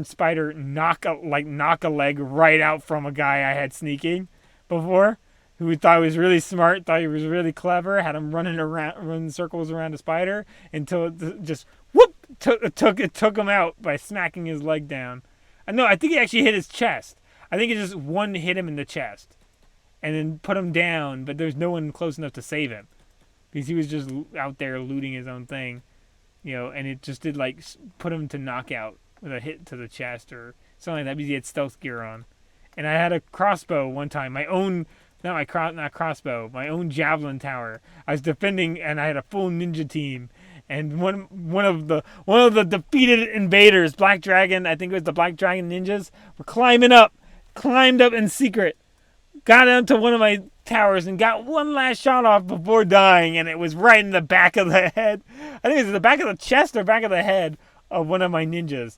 Spider knock a leg right out from a guy I had sneaking before, who thought he was really smart, thought he was really clever, had him running circles around a spider until it just whoop took him out by smacking his leg down. No, I think he actually hit his chest. I think it just one hit him in the chest, and then put him down. But there's no one close enough to save him, because he was just out there looting his own thing, and it just did put him to knockout with a hit to the chest or something like that, because he had stealth gear on. And I had a crossbow one time, my own. Not crossbow, my own javelin tower. I was defending, and I had a full ninja team. And one of the defeated invaders, Black Dragon, I think it was the Black Dragon ninjas, were climbed up in secret, got onto one of my towers and got one last shot off before dying, and it was right in the back of the head. I think it was the back of the chest or back of the head of one of my ninjas.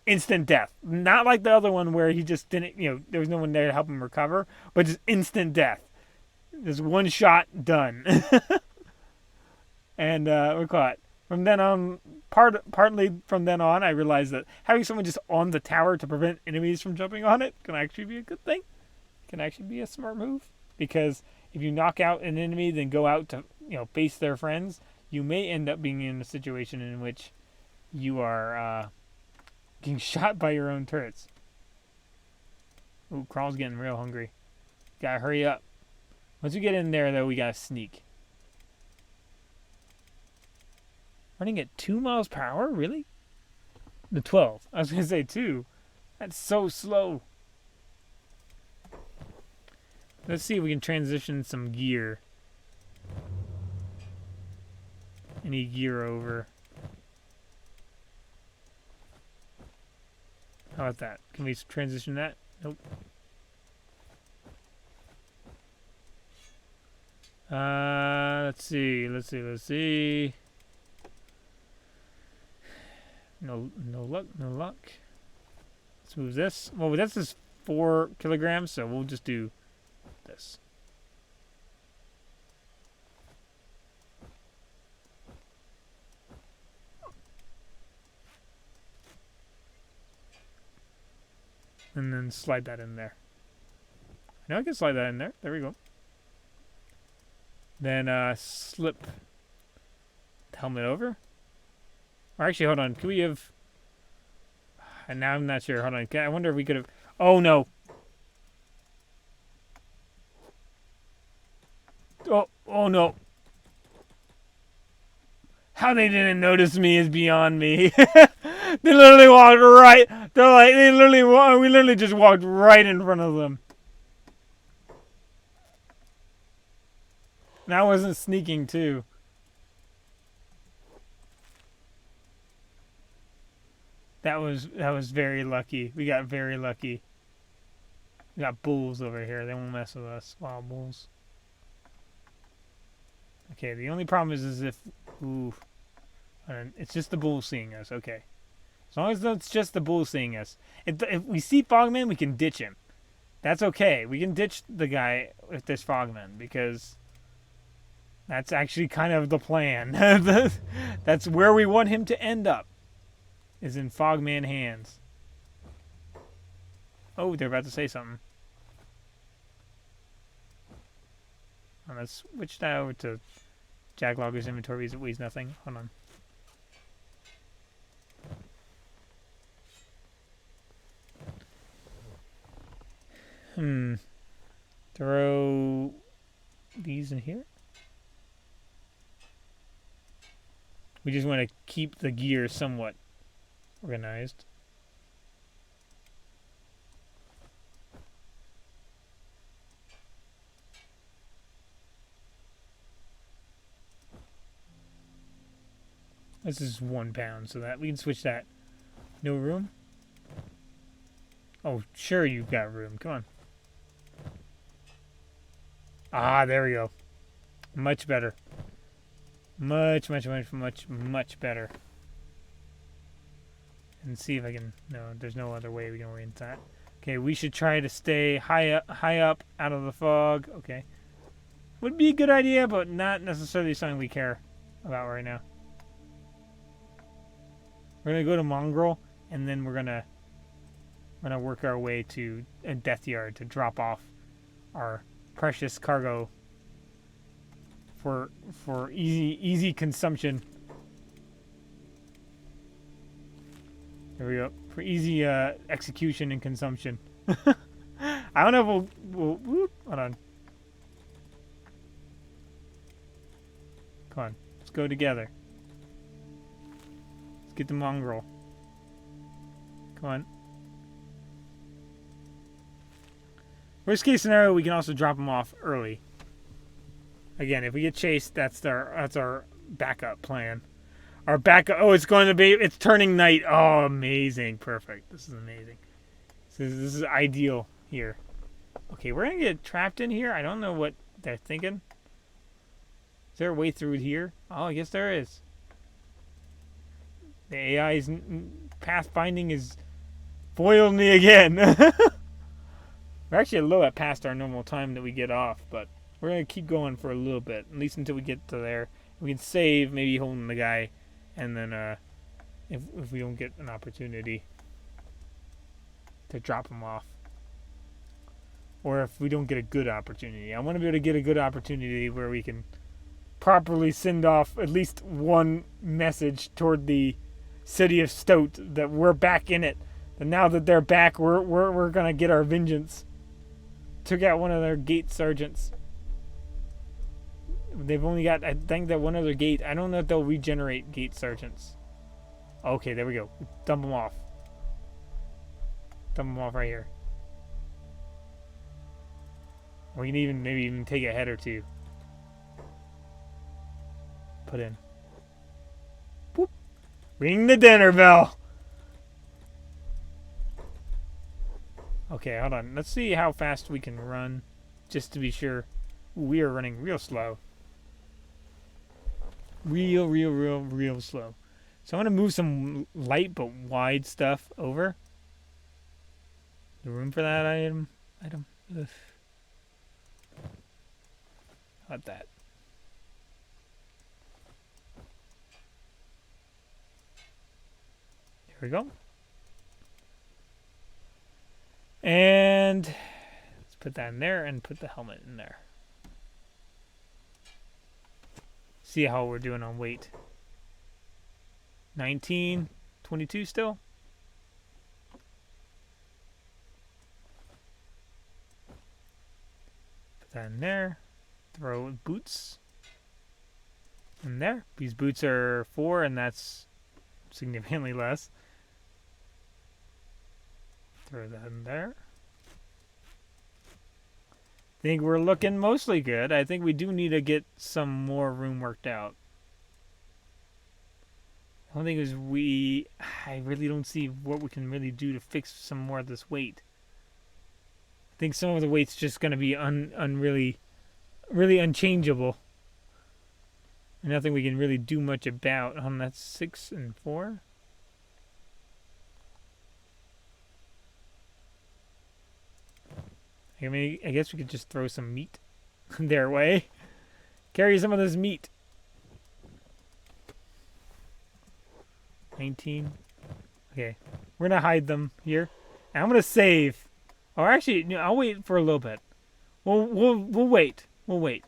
Instant death. Not like the other one where he just didn't, there was no one there to help him recover, but just instant death. Just one shot, done. And we're caught. From then on, partly from then on, I realized that having someone just on the tower to prevent enemies from jumping on it can actually be a good thing. Can actually be a smart move. because if you knock out an enemy, then go out to face their friends, you may end up being in a situation in which you are getting shot by your own turrets. Ooh, Crawl's getting real hungry. Gotta hurry up. Once we get in there, though, we gotta sneak. Running at 2 miles per hour? Really? The 12. I was gonna say 2. That's so slow. Let's see if we can transition some gear. Any gear over. How about that? Can we transition that? Nope. Let's see. No luck. Let's move this. Well, this is 4 kilograms, so we'll just do this. And then slide that in there. Now I can slide that in there. There we go. Then slip the helmet over. Or actually, hold on. Can we have... And now I'm not sure. Hold on. I wonder if we could have... Oh, no. Oh, no. How they didn't notice me is beyond me. They literally walked right... We literally just walked right in front of them. And I wasn't sneaking, too. That was very lucky. We got very lucky. We got bulls over here. They won't mess with us. Wild bulls. Okay, the only problem is if... Ooh. It's just the bull seeing us. Okay. As long as it's just the bull seeing us. If we see Fogman, we can ditch him. That's okay. We can ditch the guy with this Fogman because that's actually kind of the plan. That's where we want him to end up. Is in Fogman hands. Oh, they're about to say something. Let's switch that over to Jacklogger's inventory because it weighs nothing. Hold on. Throw these in here. We just want to keep the gear somewhat organized. This is 1 pound, so that we can switch that. No room? Oh, sure you've got room. Come on. Ah, there we go. Much better. Much better. And see if I can... No, there's no other way we can orient that. Okay, we should try to stay high up out of the fog. Okay. Would be a good idea, but not necessarily something we care about right now. We're going to go to Mongrel, and then we're going to work our way to a death yard to drop off our precious cargo for easy consumption. There we go. For easy execution and consumption. I don't know if we'll whoop, hold on. Come on. Let's go together. Let's get the mongrel. Come on. Worst case scenario, we can also drop them off early. Again, if we get chased, that's our backup plan. Our backup. Oh, it's turning night. Oh, amazing. Perfect. This is amazing. This is ideal here. Okay, we're going to get trapped in here. I don't know what they're thinking. Is there a way through here? Oh, I guess there is. The AI's pathfinding is foiled me again. We're actually low at past our normal time that we get off, but we're going to keep going for a little bit, at least until we get to there. We can save, maybe holding the guy, and then if we don't get an opportunity to drop him off. or if we don't get a good opportunity. I want to be able to get a good opportunity where we can properly send off at least one message toward the city of Stoat that we're back in it. And now that they're back, we're gonna get our vengeance. Took out one of their gate sergeants. They've only got, I think, that one other gate. I don't know if they'll regenerate gate sergeants. Okay, there we go. Dump them off. Dump them off right here. We can even maybe even take a head or two. Put in. Boop. Ring the dinner bell. Okay, hold on. Let's see how fast we can run, just to be sure. Ooh, we are running real slow. Real slow. So I'm gonna move some light but wide stuff over. The room for that item. Ugh. Not that. There we go. And let's put that in there and put the helmet in there. See how we're doing on weight. 19, 22 still. Put that in there. Throw boots in there. These boots are 4, and that's significantly less. Throw that in there. I think we're looking mostly good. I think we do need to get some more room worked out. The only thing is I really don't see what we can really do to fix some more of this weight. I think some of the weight's just going to be really unchangeable. And nothing we can really do much about. That's 6 and 4. I mean, I guess we could just throw some meat their way. Carry some of this meat. 19. Okay. We're going to hide them here. And I'm going to save. Or actually, no, I'll wait for a little bit. We'll wait. We'll wait.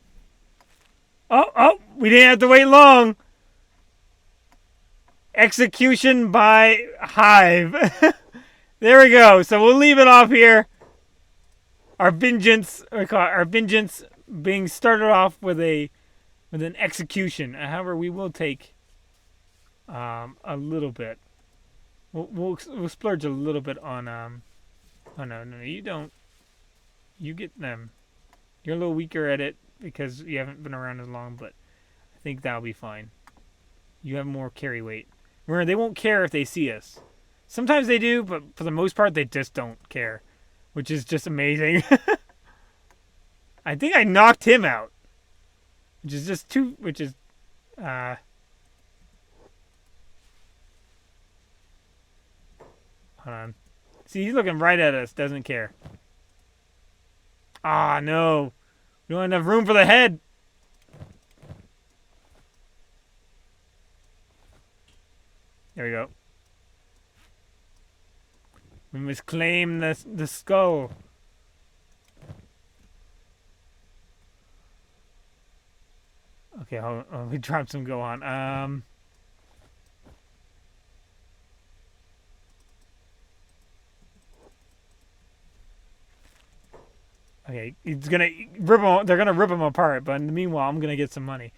Oh, we didn't have to wait long. Execution by hive. There we go. So we'll leave it off here. Our vengeance being started off with an execution. However, we will take a little bit. We'll splurge a little bit on Oh no, you don't. You get them. You're a little weaker at it because you haven't been around as long, but I think that'll be fine. You have more carry weight. Remember, they won't care if they see us. Sometimes they do, but for the most part, they just don't care. Which is just amazing. I think I knocked him out. Which is just too... Which is... Hold on. See, he's looking right at us. Doesn't care. Ah, no. We don't have enough room for the head. There we go. We must claim the skull. Okay, hold on. We dropped some Gohan. Okay, he's gonna rip him. They're gonna rip him apart, but in the meanwhile, I'm gonna get some money.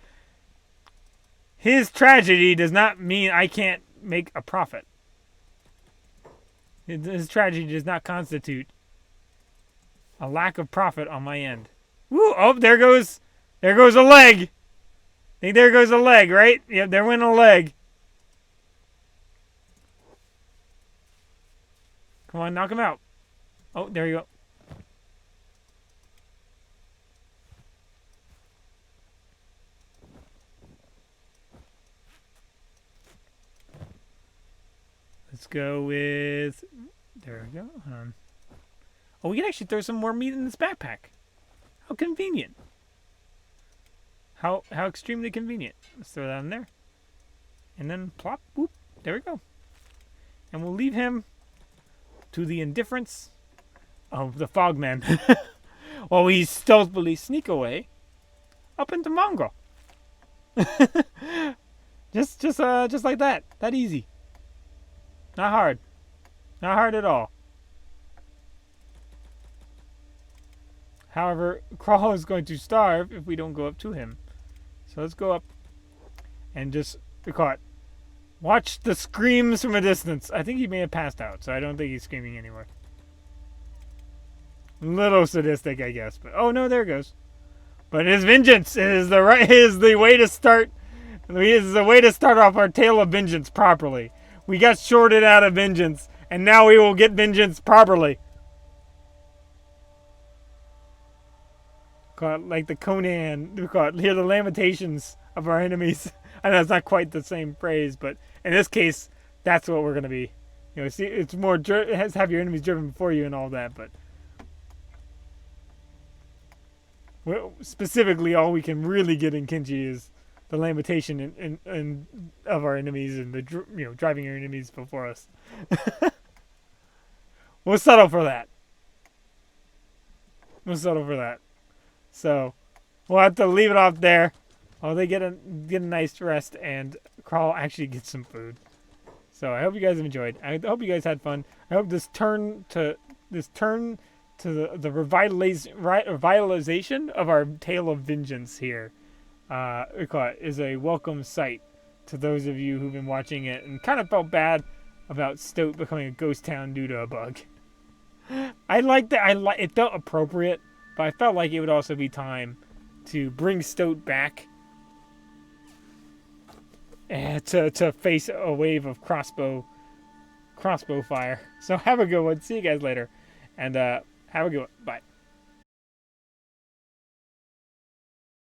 His tragedy does not mean I can't make a profit. His tragedy does not constitute a lack of profit on my end. Woo! Oh, there goes a leg. I think there goes a leg, right? Yep, there went a leg. Come on, knock him out. Oh, there you go. Let's go with... There we go. Oh, we can actually throw some more meat in this backpack. How convenient. How extremely convenient. Let's throw that in there. And then plop. Whoop. There we go. And we'll leave him to the indifference of the Fogmen. While we stealthily sneak away up into Mongrel. just like that. That easy. Not hard. Not hard at all. However, Crawl is going to starve if we don't go up to him. So let's go up and just watch the screams from a distance. I think he may have passed out, so I don't think he's screaming anymore. Little sadistic, I guess. But oh no, there it goes. But his vengeance is the way to start. Is the way to start off our tale of vengeance properly. We got shorted out of vengeance, and now we will get vengeance properly. Like the Conan, hear the lamentations of our enemies. I know it's not quite the same phrase, but in this case, that's what we're gonna be. You know, see, it's more it has have your enemies driven before you and all that, but specifically, all we can really get in Kenshi is the lamentation and of our enemies and the driving our enemies before us. We'll settle for that. So we'll have to leave it off there while they get a nice rest and Crawl actually get some food. So I hope you guys have enjoyed. I hope you guys had fun. I hope this turn to the revitalization of our tale of vengeance here is a welcome sight to those of you who've been watching it and kind of felt bad about Stoat becoming a ghost town due to a bug. I liked that. It felt appropriate, but I felt like it would also be time to bring Stoat back and to face a wave of crossbow fire. So have a good one. See you guys later, and have a good one. Bye.